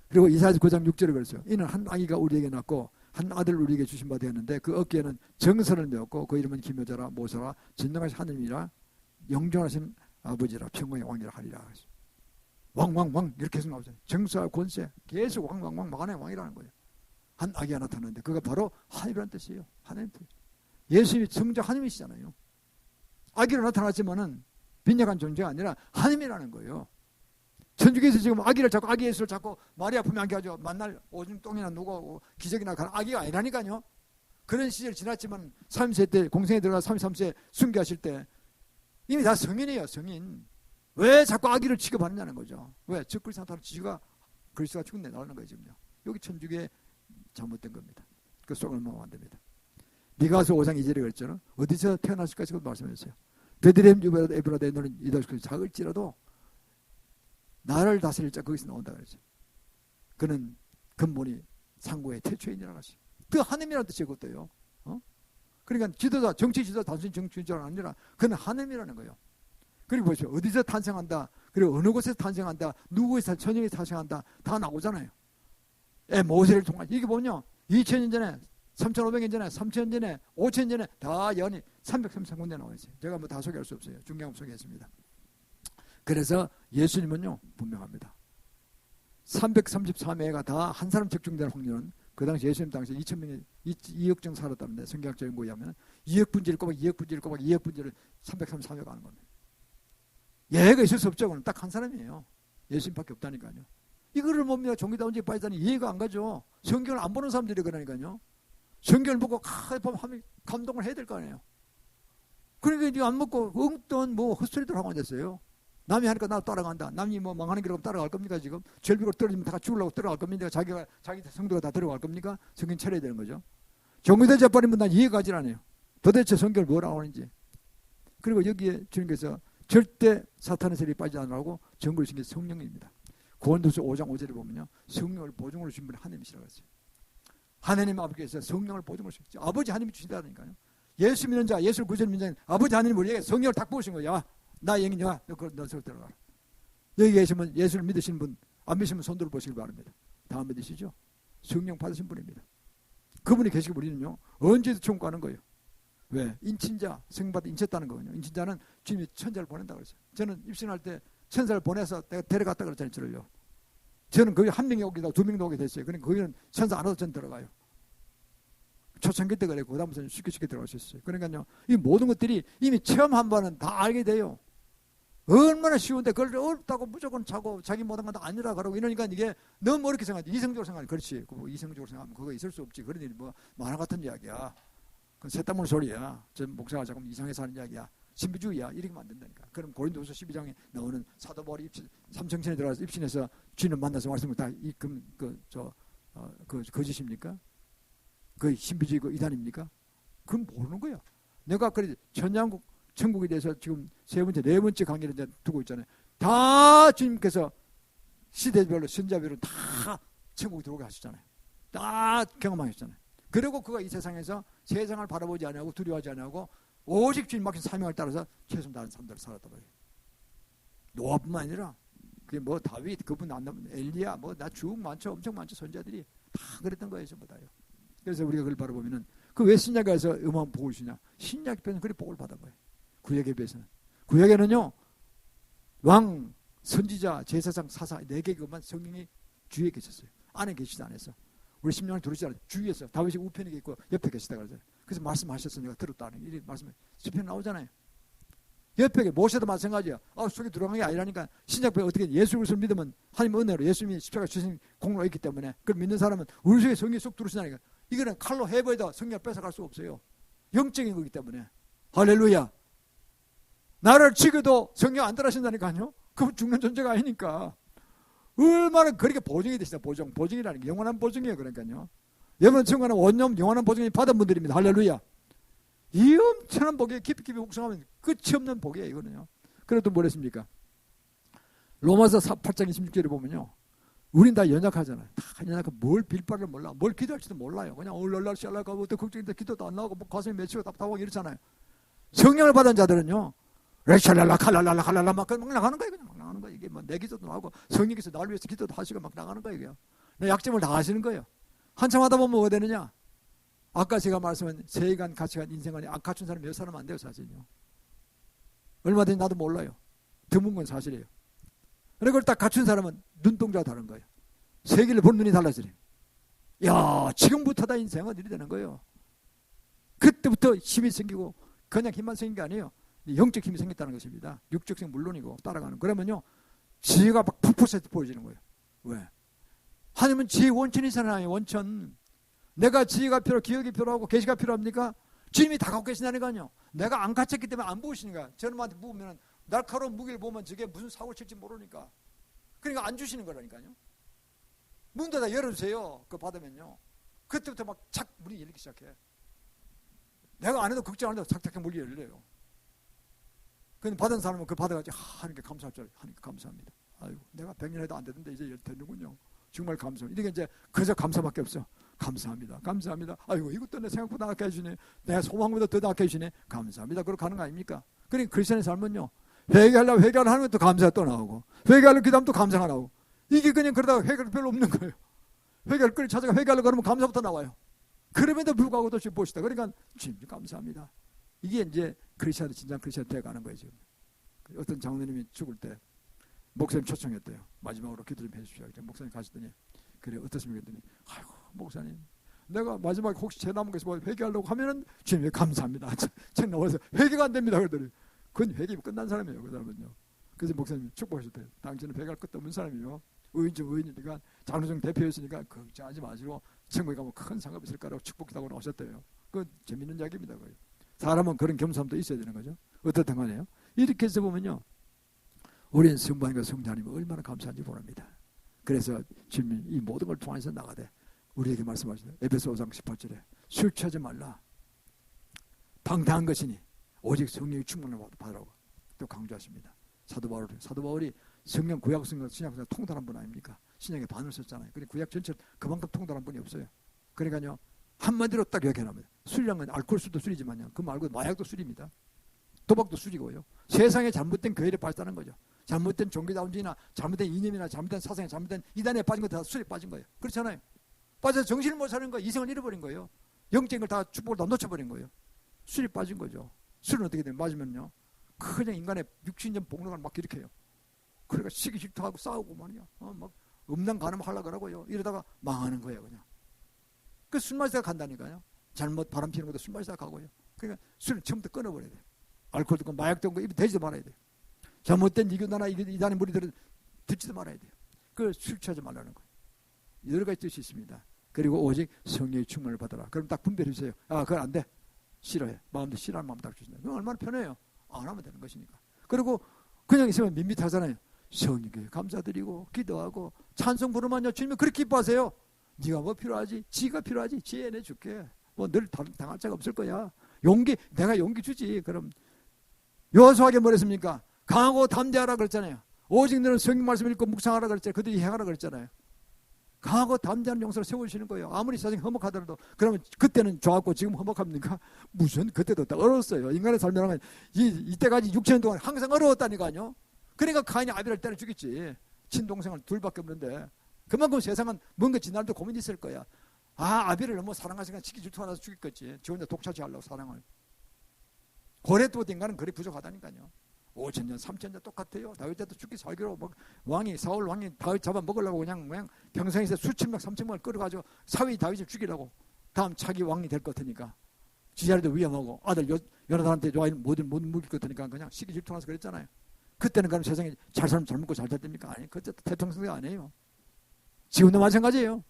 그리고 이사야서 9장 6절에 그랬어요. 이는 한 아기가 우리에게 낳고 한 아들을 우리에게 주신 바 되었는데 그 어깨에는 정선을 메었고 그 이름은 기묘자라 모사라 진정하신 하느님이라 영존하신 아버지라 평강의 왕이라 하리라. 왕 이렇게 계속 나오잖아요. 정수와 권세 계속 왕 만의 왕이라는 거예요. 한 아기가 나타났는데 그가 바로 하나님이라는 뜻이에요. 하나님 뜻. 예수님이 정작 하나님이시잖아요. 아기로 나타났지만은 빈약한 존재가 아니라 하나님이라는 거예요. 천주교에서 지금 아기 예수를 자꾸 말이 아프면 안게 하죠. 만날 오줌 똥이나 누고 기저귀나 가는 아기가 아니라니까요. 그런 시절 지났지만 30세 때 공생에 들어가 33세 순교하실 때 이미 다 성인이에요. 성인. 왜 자꾸 아기를 취급하느냐는 거죠. 왜? 적그리스도 나타나는 지가 그리스도가 죽은데 나오는 거예요. 지금요. 여기 천주교에 잘못된 겁니다. 그 속을 먹으면 안 됩니다. 미가서 5장 2절에 그랬잖아요. 어디서 태어났을까 지금 말씀했어요. 베들레헴 유베라도 에브라데 너는 이다시고 작을지라도 나를 다스릴 자 거기서 나온다 그랬죠. 그는 근본이 상고의 태초인이라는 것이. 그 하나님이라는 뜻이 그것도요. 그러니까 지도자, 정치 지도자 단순히 정치 지도자가 아니라 그는 하나님이라는 거예요. 그리고 보십시오. 어디서 탄생한다. 그리고 어느 곳에서 탄생한다. 누구에서 천연에서 탄생한다. 다 나오잖아요. 모세를 통한 이게 뭐냐. 2000년 전에 3500년 전에 3000년 전에 5000년 전에 다 연이 333군데 나와 있어요. 제가 뭐 다 소개할 수 없어요. 중요한 거 소개했습니다. 그래서 예수님은요 분명합니다. 334명가 다 한 사람 적중될 확률은 그 당시 예수님 당시 2,000명이 2억 정 살았다는데 성경학적인 거에 하면 2억 분지를 꼬박 2억 분지를 꼬박 2억 분지를 334명 하는 겁니다. 예가 있을 수 없죠. 그건 딱 한 사람이에요. 예수님밖에 없다니까요. 이거를 뭡니까? 종교다운지 빠지다니 이해가 안 가죠. 성경을 안 보는 사람들이 그러니까요. 성경을 보고 하면 감동을 해야 될 거 아니에요. 그러니까 이거 안 먹고 엉뚱한 뭐 헛소리들 하고 앉았어요. 남이 하니까 나 따라간다. 남이 뭐 망하는 길을 따라갈 겁니까 지금? 절벽으로 떨어지면 다 죽으려고 들어갈 겁니까? 자기 성도가 다 들어갈 겁니까? 성경 차려야 되는 거죠. 종교대 재빠리면 난 이해가 가지 않아요. 도대체 성경을 뭐라고 하는지. 그리고 여기에 주님께서 절대 사탄의 세력이 빠지지 않으라고 정보를 주신 게 성령입니다. 고린도서 5장 5절에 보면요. 성령을 보증으로 주신 분이 하나님이시라고 했어요. 하나님 아버지께서 성령을 보증으로 주셨죠. 아버지 하나님이 주신다니까요. 예수 믿는 자, 예수를 구주로 믿는 자, 아버지 하나님이 우리에게 성령을 딱 부으신 거야. 나 영이냐? 너 서로 들어가라. 여기 계시면 예수를 믿으시는 분, 안 믿으시면 손들어 보시길 바랍니다. 다 믿으시죠? 성령 받으신 분입니다. 그분이 계시고 우리는요. 언제도 천국 가는 거예요. 왜? 인친자, 성령받아 인쳤다는 거거든요. 인친자는 주님이 천사를 보낸다고 그랬어요. 저는 입신할 때 천사를 보내서 내가 데려갔다 그랬잖아요. 저를요. 저는 거기 한 명이 오기도 하고 두 명도 오게 됐어요. 그러니까 거기는 천사 안 와도 전 들어가요. 초창기 때 그래. 그 다음부터는 쉽게 들어갈 수 있어요. 그러니까요. 이 모든 것들이 이미 체험 한 번은 다 알게 돼요. 얼마나 쉬운데 그걸 어렵다고 무조건 자고 자기 못한 건 다 아니라 그러고 이러니까 이게 너무 어렵게 생각하지. 이성적으로 생각하지. 그렇지. 이성적으로 생각하면 그거 있을 수 없지. 그런 일이 뭐 만화 같은 이야기야. 그건 새땀물 소리야. 전 목사가 자꾸 이상해서 하는 이야기야. 신비주의야. 이렇게 만든다니까. 그럼 고린도후서 12장에 나오는 사도 바울이 삼청천에 들어가서 입신해서 주님을 만나서 말씀을 다 거짓입니까? 그 신비주의 이단입니까? 그건 모르는 거야. 내가 그래 천양국 천국에 대해서 지금 세 번째 네 번째 강의를 이제 두고 있잖아요. 다 주님께서 시대별로 선자별로 다 천국에 들어오게 하셨잖아요. 다 경험하셨잖아요. 그리고 그가 이 세상에서 세상을 바라보지 않고 두려워하지 않고 오직 주님 맡긴 사명을 따라서 최선 다른 사람들을 살았단 말이에요. 노아뿐만 아니라 그게 뭐 다윗 그분 안 나면 엘리야 뭐 나 쭉 많죠. 엄청 많죠. 선자들이 다 그랬던 거예요. 전부 다요. 그래서 우리가 그걸 바라보면은 그 왜 신약에서 음악 복을 주냐? 신약 편은 그래 복을 받은 거예요. 구약에 비해서는. 구약에는요 왕, 선지자, 제사장, 사사 4개만 성령이 주위에 계셨어요. 안에 계시지 않았어. 우리 심령을 들으시잖아요. 주위에서 다윗이 우편에 있고 옆에 계시다 그러잖아요. 그래서 말씀하셨어. 내가 들었다는 이 말씀에 시편 나오잖아요. 옆에 모세도 마찬가지야. 속에 들어간 게 아니라니까. 신약편에 어떻게 예수 그리스도를 믿으면 하나님 은혜로 예수님이 십자가 주신 공로가 있기 때문에 그걸 믿는 사람은 우리 속에 성령이 쏙 들어오시다니까. 이거는 칼로 해버려도 성령을 뺏어갈 수 없어요. 영적인 거기 때문에. 할렐루야. 나를 죽여도 성령 안 들어가신다니까요. 그건 죽는 존재가 아니니까. 얼마나 그렇게 보증이 되시다. 보증이라는 게 영원한 보증이에요. 그러니까요. 여러분 청구하는 원념 영원한 보증이 받은 분들입니다. 할렐루야. 이 엄청난 복에 깊이 묵상하면 끝이 없는 복이에요. 이거는요. 그래도 뭘 했습니까? 로마서 8장 26절에 보면요. 우린 다 연약하잖아요. 다 연약하고 뭘 빌바를 몰라. 뭘 기도할지도 몰라요. 그냥 얼랄랄 샬랄가고 어떤 걱정인데 기도도 안 나오고 뭐 가슴이 맺히고 답답하고 이렇잖아요. 성령을 받은 자들은요. 샬랄라 칼랄랄라 칼랄라 막 나가는 거예요. 그냥 막 나가는 거예요. 이게 뭐 내 기도도 나오고 성령께서 나를 위해서 기도도 하시고 막 나가는 거예요. 내 약점을 다 아시는 거예요. 한참 하다 보면 뭐가 되느냐? 아까 제가 말씀한 세간, 가치관, 인생관이 안 갖춘 사람 몇 사람 안 돼요, 사실요. 얼마든지 나도 몰라요. 드문 건 사실이에요. 그리고 그걸 딱 갖춘 사람은 눈동자가 다른 거예요. 세계를 보는 눈이 달라지네. 야, 지금부터 다 인생은 이리 되는 거예요. 그때부터 힘이 생기고 그냥 힘만 생긴 게 아니에요. 영적 힘이 생겼다는 것입니다. 육적 힘 물론이고 따라가는. 그러면요, 지혜가 막 푸푸세트 보여지는 거예요. 왜? 하나님은 지혜의 원천이잖아요. 원천. 내가 지혜가 필요, 기억이 필요하고 계시가 필요합니까? 주님이 다 갖고 계시다니까요. 내가 안 갖췄기 때문에 안 부으시니까. 저놈한테 부으면 날카로운 무기를 보면 저게 무슨 사고를 칠지 모르니까. 그러니까 안 주시는 거라니까요. 문도 다 열어주세요. 그거 받으면요. 그때부터 막 착 문이 열리기 시작해. 내가 안 해도 걱정 안 해도 착착 문이 열려요. 근데 받은 사람은 그거 받아가지고 하나님께 감사할 줄 알아요. 하나님께 감사합니다. 아이고 내가 100년 해도 안 되는데 이제 되는군요. 정말 감사합니다. 이게 이제 그저 감사밖에 없어. 감사합니다. 감사합니다. 아이고 이것도 내 생각보다 낫게 해주네. 내 소망보다 더 낫게 해주네. 감사합니다. 그렇게 하는 거 아닙니까? 그러니까 크리스천의 삶은요. 회개하려고 회개를 하는 것도 감사가 또 나오고 회개하려고 기도하면 또 감사가 나오고 이게 그냥 그러다가 회개가 별로 없는 거예요. 회개를 끌 찾아가 회개하려고 그러면 감사부터 나와요. 그럼에도 불구하고 또 봅시다. 그러니까 주님 감사합니다. 이게 이제 크리스천의 진정 크리스천 되어가는 거예요. 지금. 어떤 장로님이 죽을 때 목사님 초청했대요. 마지막으로 기도 좀 해주십시오. 목사님 가시더니 그래 어떻습니까 했더니 아이고 목사님 내가 마지막에 혹시 제 남은 것이 뭐 회개하려고 하면은 주님 감사합니다. 책 나와서 회개가 안 됩니다. 그러더니 그건 회개가 끝난 사람이에요. 그 사람은요. 그래서 목사님 축복하셨대요. 당신은 회개할 것도 없는 사람이요. 의인이니까 장로정 대표였으니까 걱정하지 마시고 천국에 가면 큰 상급이 있을 거라고 축복하고 나오셨대요. 그 재밌는 이야기입니다. 그거. 사람은 그런 겸손함도 있어야 되는 거죠. 어떻든 간에요. 이렇게 해서 보면요. 우리는 성부하님과 성자님이 얼마나 감사한지 모릅니다. 그래서 주님이 이 모든 걸 통해서 나가되 우리에게 말씀하시죠. 에베소 5장 18절에 술 취하지 말라. 방탕한 것이니 오직 성령의 충만을 받으라고 또 강조하십니다. 사도 바울이 성령 구약 성경 신약성경 통달한 분 아닙니까? 신약에 반을 썼잖아요. 근데 구약 전체를 그만큼 통달한 분이 없어요. 그러니까요 한마디로 딱 이야기합니다. 술이란 건 알코올 술도 술이지만요. 그 말고 마약도 술입니다. 도박도 술이고요. 세상에 잘못된 교회를 발달하는 거죠. 잘못된 종교다운지나 잘못된 이념이나 잘못된 사상에 잘못된 이단에 빠진 거 다 술에 빠진 거예요. 그렇잖아요. 빠져서 정신을 못 사는 거, 이성을 잃어버린 거예요. 영적인 걸 다 축복을 다 놓쳐버린 거예요. 술이 빠진 거죠. 술은 어떻게 되면 맞으면요. 그냥 인간의 육신적 복능을 막 일으켜요. 그러니까 시기 질투하고 싸우고 말이야. 막 음란 간음 하려고 하고요. 이러다가 망하는 거예요, 그냥. 그 술 마시다가 간다니까요. 잘못 바람 피는 것도 술 마시다가 가고요. 그러니까 술은 처음부터 끊어버려야 돼요. 알코올도 그 마약도 그 입에 대지도 말아야 돼요. 잘못된 이교나나 이단의 무리들은 듣지도 말아야 돼요. 그걸 술 취하지 말라는 거예요. 여러 가지 뜻이 있습니다. 그리고 오직 성령의 충만을 받아라. 그럼 딱 분별해 주세요. 아, 그건 안 돼. 싫어해. 마음도 싫어하는 마음 딱 주신다. 그건 얼마나 편해요. 안 하면 되는 것이니까. 그리고 그냥 있으면 밋밋하잖아요. 성령께 감사드리고 기도하고 찬송 부르면요. 주님은 그렇게 기뻐하세요. 네가 뭐 필요하지? 지가 필요하지? 지 내줄게. 뭐 늘 당할 자가 없을 거야. 내가 용기 주지. 그럼 여호수아에게 뭐랬습니까? 강하고 담대하라 그랬잖아요. 오직 너는 성경 말씀 읽고 묵상하라 그랬잖아요. 그들이 행하라 그랬잖아요. 강하고 담대한 용사를 세우시는 거예요. 아무리 세상이 험악하더라도. 그러면 그때는 좋았고 지금 험악합니까? 무슨 그때도 어려웠어요. 인간의 삶이라면 이때까지 6천 동안 항상 어려웠다니까요. 그러니까 가인이 아벨을 때려 죽였지. 친동생을 둘밖에 없는데 그만큼 세상은 뭔가 지날도 고민이 있을 거야. 아, 아벨을 너무 사랑하시니까 지키 질투가 나서 죽였겠지. 지 혼자 독차지 하려고 사랑을. 고레 또 인간은 그리 부족하다니까요. 5,000년, 3,000년 똑같아요. 다윗 때도 죽기 살기로 사울 왕이 다윗 잡아 먹으려고 그냥 평생에서 수천 명, 3천 명을 끌어가지고 사위 다윗을 죽이려고. 다음 자기 왕이 될 것 같으니까. 지자리도 위험하고 아들 요나단한테 뭐든 못 먹일 것 같으니까 그냥 시기 질투나서 그랬잖아요. 그때는 그럼 세상에 잘 살면 잘 먹고 잘 살 됩니까? 아니, 그때 대통령이 아니에요. 지금도 마찬가지예요.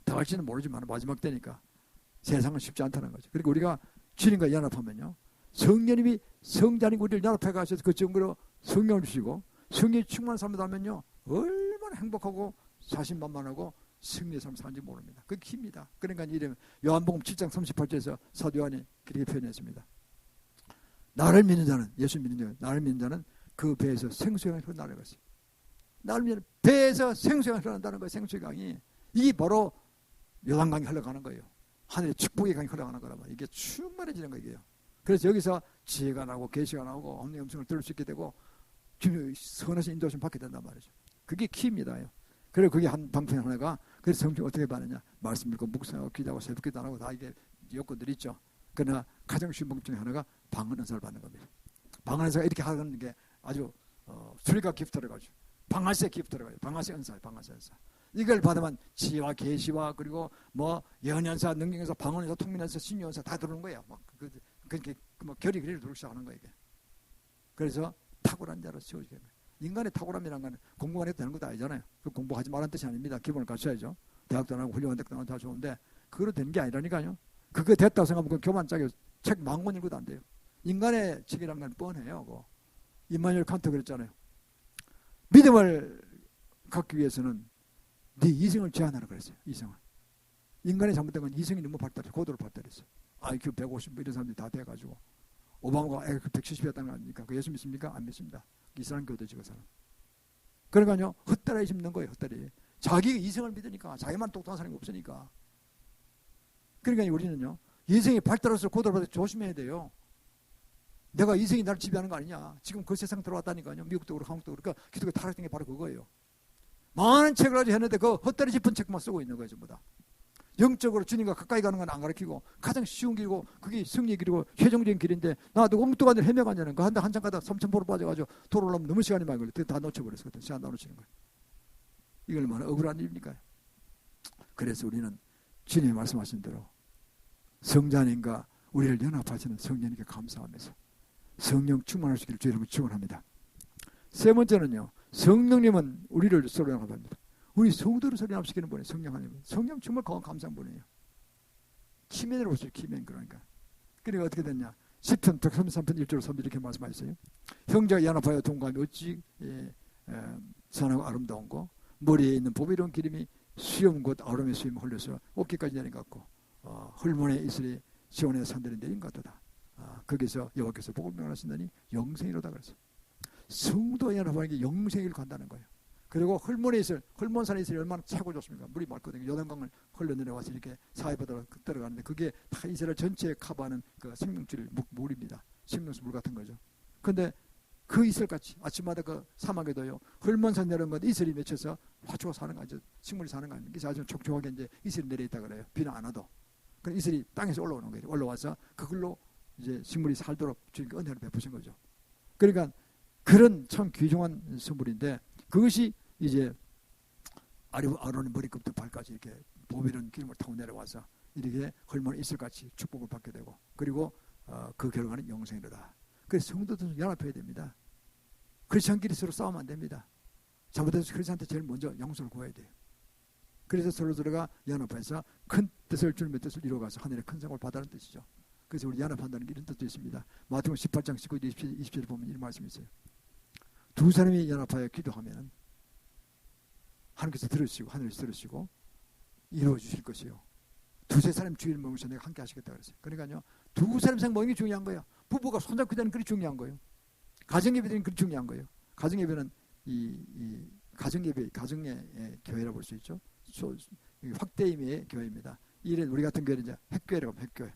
더 할지는 모르지만 마지막 때니까 세상은 쉽지 않다는 거죠. 그리고 우리가 주님과 연합하면요. 성령님이 성자님 우리를 연합해 가셔서 그 정도로 성령을 주시고 성령이 충만한 삶을 살면요. 얼마나 행복하고 자신만만하고 승리의 삶을 사는지 모릅니다. 그게 깁니다. 그러니까 이러면 요한복음 7장 38절에서 사도 요한이 그렇게 표현했습니다. 나를 믿는 자는 예수 믿는 자는 나를 믿는 자는 그 배에서 생수강이 흘러나가는 것이. 나를 믿는 배에서 생수강이 흘러난다는 거예요. 생수강이. 이게 바로 요단강이 흘러가는 거예요. 하늘의 축복의 강이 흘러가는 거라면 이게 충만해지는 거예요. 그래서 여기서 지혜가 나오고 계시가 나오고 엄의 음성을 들을 수 있게 되고 주님의 선하신 인도하심 받게 된단 말이죠. 그게 키입니다. 그리고 그게 한 방편 하나가 그래서 성경 어떻게 받느냐. 말씀 읽고 묵상하고 기도하고 새벽기도 안 하고 다 이게 요건들이 있죠. 그러나 가장 쉬운 방법 중에 하나가 방언 은사를 받는 겁니다. 방언 은사가 이렇게 하는 게 아주 수리가 기프트를 가지고 방아쇠 기프트를 가지고 방아쇠 은사. 이걸 받으면 지혜와 계시와 그리고 뭐 예언연사, 능력연사, 방언연사, 통민연사, 신유연사 다 들어오는 거예요. 그렇게 뭐 결이 그리를 들기 시작하는 거예요. 이게. 그래서 탁월한 자로 세워지게 됩니다. 인간의 탁월함이라는 건 공부만 해도 되는 것도 아니잖아요. 그 공부하지 말라는 뜻이 아닙니다. 기본을 갖춰야죠. 대학도 나고 훌륭한 대학도 나고 다 좋은데 그거로 되는 게 아니라니까요. 그거 됐다고 생각하면 교만 짜게 책 10,000권 읽어도 안 돼요. 인간의 책이라는 건 뻔해요. 그거. 임마누엘 칸트 그랬잖아요. 믿음을 갖기 위해서는 네 이성을 제한하라 그랬어요. 이성을. 인간의 잘못된 건 이성이 너무 발달해 고도로 발달했어요. IQ 150 이런 사람들이 다 돼가지고 오바마가 IQ 170이었다는 거 아닙니까? 그 예수 믿습니까? 안 믿습니다. 이스라엘 교도지 그 사람. 그러니까요. 헛다리 심는 거예요. 헛다리. 자기 이성을 믿으니까 자기만 똑똑한 사람이 없으니까. 그러니까 우리는요. 이성이 발달해서 고도로 발달 조심해야 돼요. 내가 이성이 나를 지배하는 거 아니냐. 지금 그 세상 들어왔다니까요. 미국도 그렇고 한국도 그렇고 기독교 타락된 게 바로 그거예요. 많은 책을 가지고 했는데 그 헛다리 짚은 책만 쓰고 있는 거예요. 전부 다. 영적으로 주님과 가까이 가는 건 안 가르치고 가장 쉬운 길이고 그게 승리의 길이고 최종적인 길인데 나도 엉뚱한 일 헤매가냐는 거 한참 가다 삼천포로 빠져가지고 돌아오려면 너무 시간이 많이 걸려. 다 놓쳐버렸거든. 시간 다 놓치는 거예요. 이걸 얼마나 억울한 일입니까? 그래서 우리는 주님이 말씀하신 대로 성자님과 우리를 연합하시는 성령님께 감사하면서 성령 충만하시기를 주의 이름으로 축원합니다. 세 번째는요. 성령님은 우리를 서로 연합합니다. 우리 성도를 서로 연합시키는 분이 성령 하나님. 성령 정말 감사한 분이에요. 키맨으로 보세요. 키맨 그러니까. 그러니까 어떻게 됐냐. 10편 133편 1절 3절 이렇게 말씀하셨어요. 형제가 연합하여 동감이 어찌 선하고 아름다운 거 머리에 있는 보배로운 기름이 수염 곧 아름의 수염 흘려서 어깨까지 내린 것 같고 헐몬의 이슬이 시온의 산들이 내린 것 같다. 거기서 여호와께서 복을 명하신다니 영생이로다 그랬어요. 성도 연합하는 게 영생을 간다는 거예요. 그리고 헐몬의 이슬, 헐몬산의 이슬이 얼마나 최고 좋습니까? 물이 맑거든요. 요단강을 흘러내려와서 이렇게 사해바다로 들어가는데 그게 다 이스라엘 전체에 커버하는 그 생명줄 물입니다. 생명수 물 같은 거죠. 근데 그 이슬같이 아침마다 그 사막에도요 헐몬산 내려온 것 이슬이 맺혀서 화초가 사는 거 아니죠. 식물이 사는 거 아닙니까? 아주 촉촉하게 이제 이슬이 내려있다 그래요. 비는 안 와도. 그 이슬이 땅에서 올라오는 거예요. 올라와서 그걸로 이제 식물이 살도록 주님께 은혜를 베푸신 거죠. 그러니까 그런 참 귀중한 선물인데 그것이 이제 아론의 머리끝부터 발까지 이렇게 보배로운 기름을 타고 내려와서 이렇게 헐몬 이슬같이 축복을 받게 되고 그리고 그 결과는 영생이다. 그래서 성도들은 연합해야 됩니다. 크리스천끼리 서로 싸우면 안 됩니다. 잘못해서 크리스천한테 제일 먼저 용서를 구해야 돼요. 그래서 서로가 연합해서 큰 뜻을 주님의 뜻을 이루어가서 하늘의 큰 상을 받아라는 뜻이죠. 그래서 우리 연합한다는 게 이런 뜻도 있습니다. 마태복음 18장 19, 20절에 보면 이런 말씀이 있어요. 두 사람이 연합하여 기도하면 하나님께서 들으시고 하늘에서 들으시고 이루어 주실 것이요. 두세 사람 주일 모임에서 내가 함께 하시겠다 그랬어요. 그러니까요. 두 사람 상 모임이 중요한 거예요. 부부가 손잡고 다니는 그게 중요한 거예요. 가정예배는 그게 중요한 거예요. 가정예배는 이 가정예배, 가정의 교회라고 볼 수 있죠. 확대임의 교회입니다. 이런 우리 같은 교회는 이제 핵교회라고 하면 핵교회.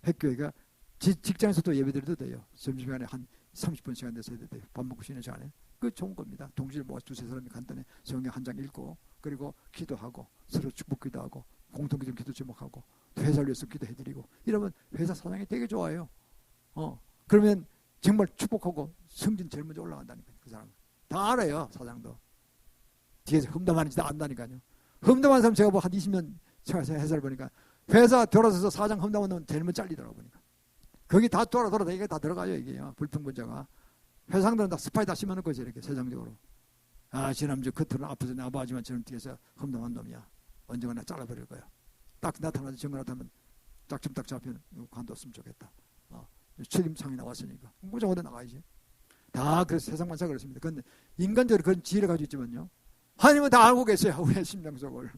핵교회가 직장에서도 예배드려도 돼요. 점심시간에 한 30분 시간 내서 해도 돼요. 밥 먹고 쉬는 시간에. 그 좋은 겁니다. 동시에 모아서 두세 사람이 간단히 성경 한 장 읽고 그리고 기도하고 서로 축복기도 하고 공통기도 기도 제목하고 회사를 위해서 기도해드리고 이러면 회사 사장이 되게 좋아요. 그러면 정말 축복하고 성진 제일 먼저 올라간다니까요. 그 사람은. 다 알아요. 사장도. 뒤에서 험담하는지 다 안다니까요. 험담하는 사람 제가 뭐 한 20년 회사를 보니까 회사 돌아서서 사장 험담하면 제일 먼저 잘리더라고 보니까. 거기 다 돌아 이게 다 들어가요. 이게요. 불평분자가. 회사장들은 다 스파이 다 심어놓을 거죠. 이렇게 세상적으로. 지난주 겉으로 아파서 나빠지만 저는 뒤에서 험담한 놈이야. 언젠가 나 잘라버릴 거야. 딱 나타나서 정거 나타나면 딱 잡히면 관뒀으면 좋겠다. 책임상이 나왔으니까. 무조건 어디 나가야지. 다 그래서 세상만사 그렇습니다. 그런데 인간적으로 그런 지혜를 가지고 있지만요. 하나님은 다 알고 계세요. 우리의 심장속을.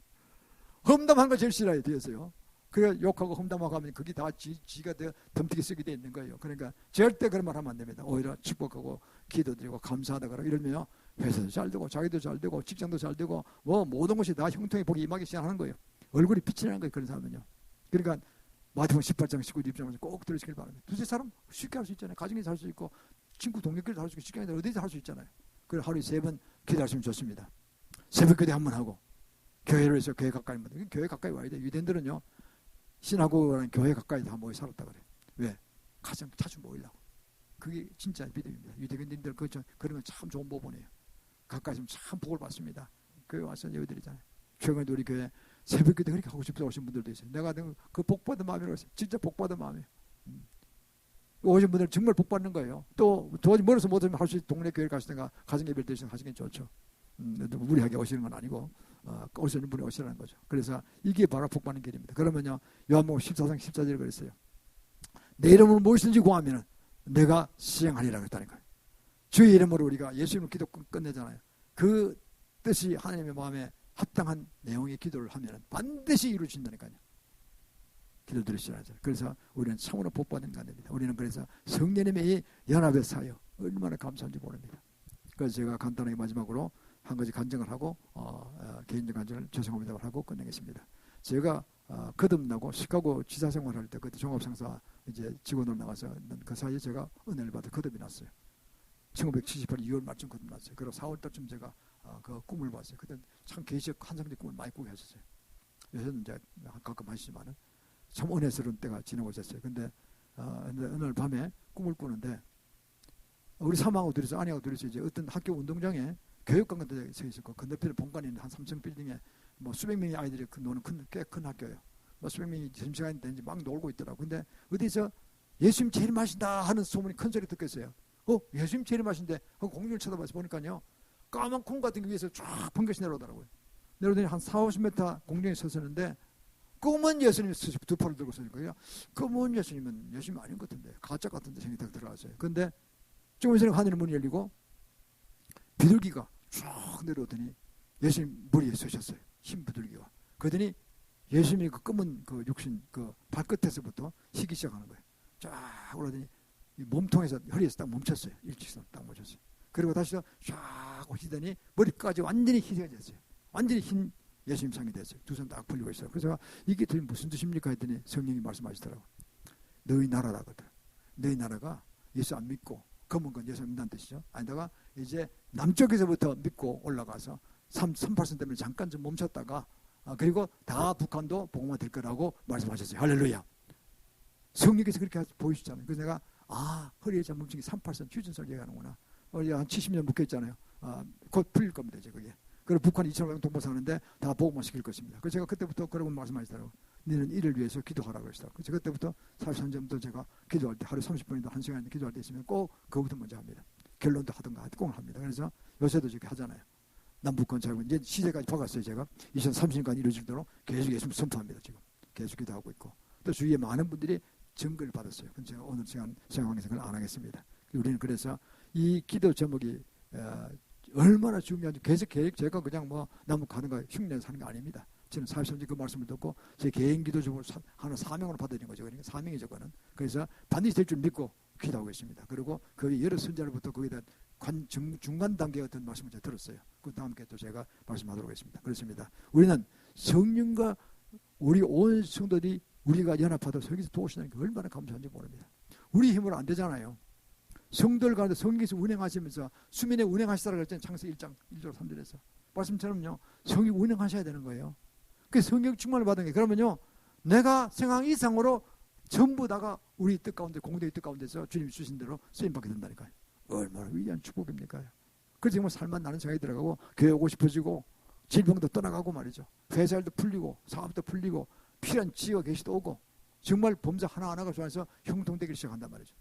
험담한 거 제일 싫어요. 뒤에서요. 그래 욕하고 험담하고 하면 그게 다 지가 덤티게 쓰게 돼 있는 거예요. 그러니까 절대 그런 말 하면 안 됩니다. 오히려 축복하고 기도드리고 감사하다 그러고 이러면 회사도 잘 되고 자기도 잘 되고 직장도 잘 되고 뭐 모든 것이 다 형통에 복이 임하기 시작하는 거예요. 얼굴이 빛이 나는 거예요. 그런 사람은요. 그러니까 마태복음 18장 19, 20장에서 꼭 들으시길 바랍니다. 두세 사람 쉽게 할 수 있잖아요. 가정에서 할 수 있고 친구 동료끼리도 할 수 있고 직장에서 어디서 할 수 있잖아요. 그래서 하루에 3번 기도하시면 좋습니다. 새벽기도 한번 하고 교회를 해서 교회 가까이 교회 가까이 와야 돼요. 유대인들은요. 신하고는 교회 가까이 다 모여 살았다 그래. 왜? 가장 자주 모이려고. 그게 진짜 믿음입니다. 유대인들 그런 건 참 좋은 법이네요. 가까이 있으면 참 복을 받습니다. 교회 와서 예배드리잖아요. 최근에 우리 교회 새벽기도 그렇게 하고 싶어서 오신 분들도 있어요. 내가 그 복받은 마음이라고 했어요. 진짜 복받은 마음이에요. 오신 분들은 정말 복받는 거예요. 또 도저히 멀어서 못하면 할 수 있는 동네 교회를 가시든가 가정 예배를 드시든가 하시는 게 좋죠. 무리하게 오시는 건 아니고 오시는 분이 오시라는 거죠. 그래서 이게 바로 복받는 길입니다. 그러면요. 요한복음 14장 14절에 그랬어요. 내 이름으로 무엇이든지 구하면 내가 시행하리라 그랬다니까요. 주의 이름으로 우리가 예수 이름으로 기도 끝내잖아요. 그 뜻이 하나님의 마음에 합당한 내용의 기도를 하면 반드시 이루어진다니까요. 기도 드리시라죠. 그래서 우리는 참으로 복받는 자입니다. 우리는 그래서 성령님의 이 연합의 사역 얼마나 감사한지 모릅니다. 그래서 제가 간단하게 마지막으로 한 가지 간증을 하고 개인적 간증을 죄송합니다를 하고 끝내겠습니다. 제가 거듭나고 시카고 지사 생활할 때 그때 종합상사 이제 직원으로 나가서 그 사이에 제가 은혜를 받아 거듭이 났어요. 1978년 2월 말쯤 거듭났어요. 그리고 4월 달쯤 제가 그 꿈을 봤어요. 그때 참 계시적 환상적 꿈을 많이 꾸게 하셨어요. 요새는 이제 가끔 하시지만은 참 은혜스러운 때가 지나고 있었어요. 근데 오늘 밤에 꿈을 꾸는데 우리 사모하고 둘이서 아내하고 둘이서 이제 어떤 학교 운동장에 교육관 같은 데 서 있었고 건너편에 본관에 있는 한 3층 빌딩에 뭐 수백 명의 아이들이 노는 꽤 큰 학교예요. 뭐 수백 명이 점심시간이 되는지 막 놀고 있더라고. 근데 어디서 예수님 제일 맛있다 하는 소문이 큰 소리 듣겠어요. 예수님 제일 맛있는데 하고 공중을 쳐다봐서 보니까요. 까만 콩 같은 게 위에서 쫙 번개시 내려오더라고요. 내려오더니 한 40-50m 공중에 섰었는데 검은 예수님이 두 팔을 들고 서는 거예요. 검은 예수님은 예수님 아닌 것 같은데 가짜 같은데 생각이 딱 들어갔어요. 근데 조금 전에 하늘의 문이 열리고 비둘기가 쫙 내려오더니 예수님 머리에 서셨어요. 흰 비둘기가. 그러더니 예수님이 그 검은 그 육신 그 발끝에서부터 희기 시작하는 거예요. 쫙 올라더니 몸통에서 허리에서 딱 멈췄어요. 일직선 딱 멈췄어요. 그리고 다시 쫙 오시더니 머리까지 완전히 희석이 됐어요. 완전히 흰 예수님 상이 됐어요. 두 손 딱 벌리고 있어요. 그래서 이게 도대체 무슨 뜻입니까 했더니 성령이 말씀하시더라고요. 너희 나라라거든. 너희 나라가 예수 안 믿고 검은 건 예수 안 믿는다는 뜻이죠. 아니다가 이제 남쪽에서부터 믿고 올라가서 3% 때문에 잠깐 좀 멈췄다가 그리고 다 북한도 복음화 될 거라고 말씀하셨어요. 할렐루야. 성령께서 그렇게 보이시잖아요. 그래서 내가 허리에 잠뭉친 게 3% 휴전설 얘기하는구나. 한 70년 묶여있잖아요. 곧 풀릴 겁니다. 이제 그게. 그리고 북한 2,500명 동포 사는데 다 복음화 시킬 것입니다. 그래서 제가 그때부터 그러고 말씀하시더라고요. 너는 이를 위해서 기도하라고 했어요. 그래서 그때부터 43점부터 제가 기도할 때 하루 30분이나 1시간 기도할 때 있으면 꼭 그거부터 먼저 합니다. 결론도 하든가 꼭 합니다. 그래서 요새도 저렇게 하잖아요. 남북한 자유 이제 시대까지 박았어요. 제가 2030년까지 이루어지도록 계속 예수님 선포합니다. 지금 계속 기도하고 있고 또 주위에 많은 분들이 증거를 받았어요. 근데 제가 오늘 시간 상황에서 그걸 안 하겠습니다. 우리는 그래서 이 기도 제목이 얼마나 중요한지 계속 제가 그냥 뭐 남북 가는 거 흉내 사는 게 아닙니다. 저는 43절 그 말씀을 듣고 제 개인 기도 제목을 하나 사명으로 받아들인 거죠. 그러니까 사명이죠. 그거는. 그래서 반드시 될 줄 믿고 기도하고 있습니다. 그리고 그 여러 선자로부터 거기에 대한 중간 단계 어떤 말씀을 제가 들었어요. 그 다음에 또 제가 말씀하도록 하겠습니다. 그렇습니다. 우리는 성령과 우리 온 성도들이 우리가 연합하도록 여기서 도우시는 게 얼마나 감사한지 모릅니다. 우리 힘으로 안 되잖아요. 성도들 가운데 성령께서 운행하시면서 수민에 운행하시다라고 했잖아요. 창세기 1장 1절 3절에서 말씀처럼요. 성령 운행하셔야 되는 거예요. 그 성령 충만을 받은 게 그러면요. 내가 생각 이상으로 전부 다가 우리 뜻 가운데 공동의 뜻 가운데서 주님이 주신 대로 쓰임받게 된다니까요. 얼마나 위대한 축복입니까? 그래서 정말 살만 나는 생각이 들어가고 교회 오고 싶어지고 질병도 떠나가고 말이죠. 회사일도 풀리고 사업도 풀리고 필요한 지혜가 계시도 오고 정말 범사 하나하나가 좋아해서 형통되기 시작한단 말이죠.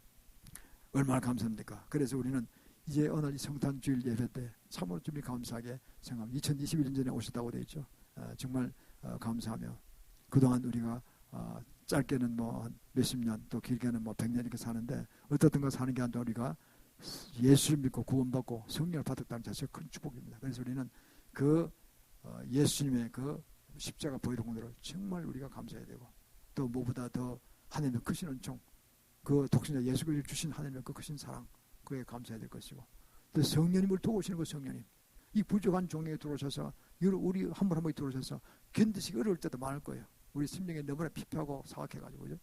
얼마나 감사합니까? 그래서 우리는 이제 오늘 이 성탄주일 예배 때 참으로 준비 감사하게 생각합니다. 2021년 전에 오셨다고 되어 있죠. 정말 감사하며 그동안 우리가 짧게는 뭐 몇십 년 또 길게는 뭐 100년 이렇게 사는데 어떻든 가 사는 게 아니라 우리가 예수를 믿고 구원받고 성령을 받았다는 자체가 큰 축복입니다. 그래서 우리는 그 예수님의 그 십자가 보혈공로를 정말 우리가 감사해야 되고 또 무엇보다 더 하나님의 크신 은총 그 독신자 예수 그리스도를 주신 하나님의 그 크신 사랑 그에 감사해야 될 것이고 또 성령님을 도우시는 그 성령님 이 부족한 종에게 들어오셔서 우리 한 번 한 번에 들어오셔서 견디시기 어려울 때도 많을 거예요. 우리 심령이 너무나 피폐하고 사악해가지고 그죠?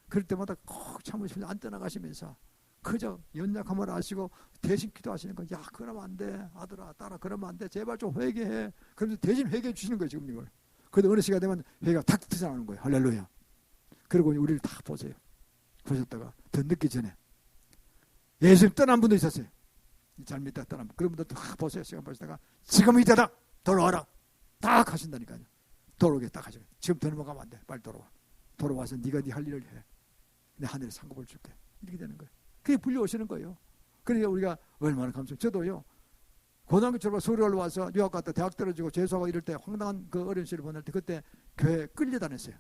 그럴 때마다 꼭 참으시면서 안 떠나가시면서 그저 연약함을 아시고 대신 기도하시는 거. 야 그러면 안 돼. 아들아 딸아 그러면 안 돼. 제발 좀 회개해. 그러면서 대신 회개해 주시는 거예요. 지금 이걸. 그런데 어느 시간 되면 회개가 탁 터져나오는 거예요. 할렐루야. 그리고 우리를 다 보세요. 보셨다가 더 늦기 전에 예수님 떠난 분도 있었어요. 잘 믿다 떠난 분. 그런 분들도 다 보세요. 시간 보시다가 지금 이때다. 돌아와라. 딱 하신다니까요. 돌아오게 딱 하시고 지금 더 넘어가면 안 돼. 빨리 돌아와. 돌아와서 네가 네 할 일을 해. 내 하늘에 상급을 줄게. 이렇게 되는 거예요. 그게 불려오시는 거예요. 그러니까 우리가 얼마나 감사해요. 저도요. 고등학교 졸업 서울에 올라와서 유학 갔다 대학 떨어지고 재수하고 이럴 때 황당한 그 어려운 시를 보낼 때 그때 교회 끌려다녔어요.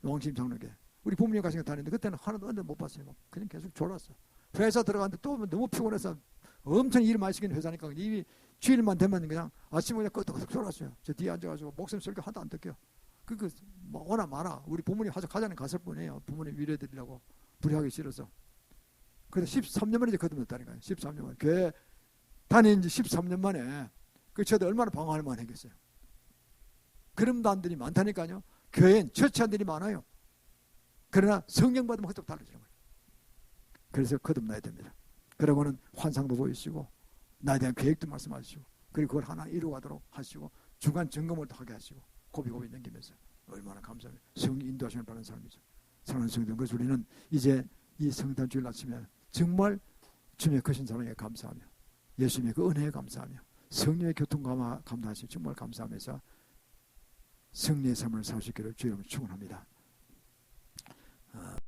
왕심 장로교회. 우리 부모님 가신 거 다녔는데 그때는 하나도 언제 못 봤어요. 그냥 계속 졸았어. 회사 들어갔는데 또 너무 피곤해서 엄청 일 많이 시키는 회사니까 이 주일만 되면 그냥 아침에 그냥 끄덕끄덕 졸았어요. 저 뒤에 앉아가지고 목숨 설교 하나도 안 듣게요. 뭐 워낙 많아. 우리 부모님 가자는 갔을 뿐이에요. 부모님 위로해드리려고 불효하기 싫어서. 그래서 13년 만에 이제 거듭났다니까요. 13년 만에. 교회 다닌 지 13년 만에 저도 얼마나 방황할 만하겠어요. 그런 단들이 많다니까요. 교회엔 처치한들이 많아요. 그러나 성령 받으면 그것도 달라지는 거예요. 그래서 거듭나야 됩니다. 그러고는 환상도 보이시고 나에 대한 계획도 말씀하시고 그리고 그걸 하나 이루어가도록 하시고 중간 점검을 또 하게 하시고 고비고비 넘기면서 얼마나 감사합니다. 성령 인도하시는 바라는 삶이죠. 사랑하는 성도들, 그래서 우리는 이제 이 성탄 주일 아침에 정말 주님의 크신 사랑에 감사하며 예수님의 그 은혜에 감사하며 성령의 교통 감화하시 정말 감사하면서 승리의 삶을 살 수 있기를 주의 이름으로 축원합니다.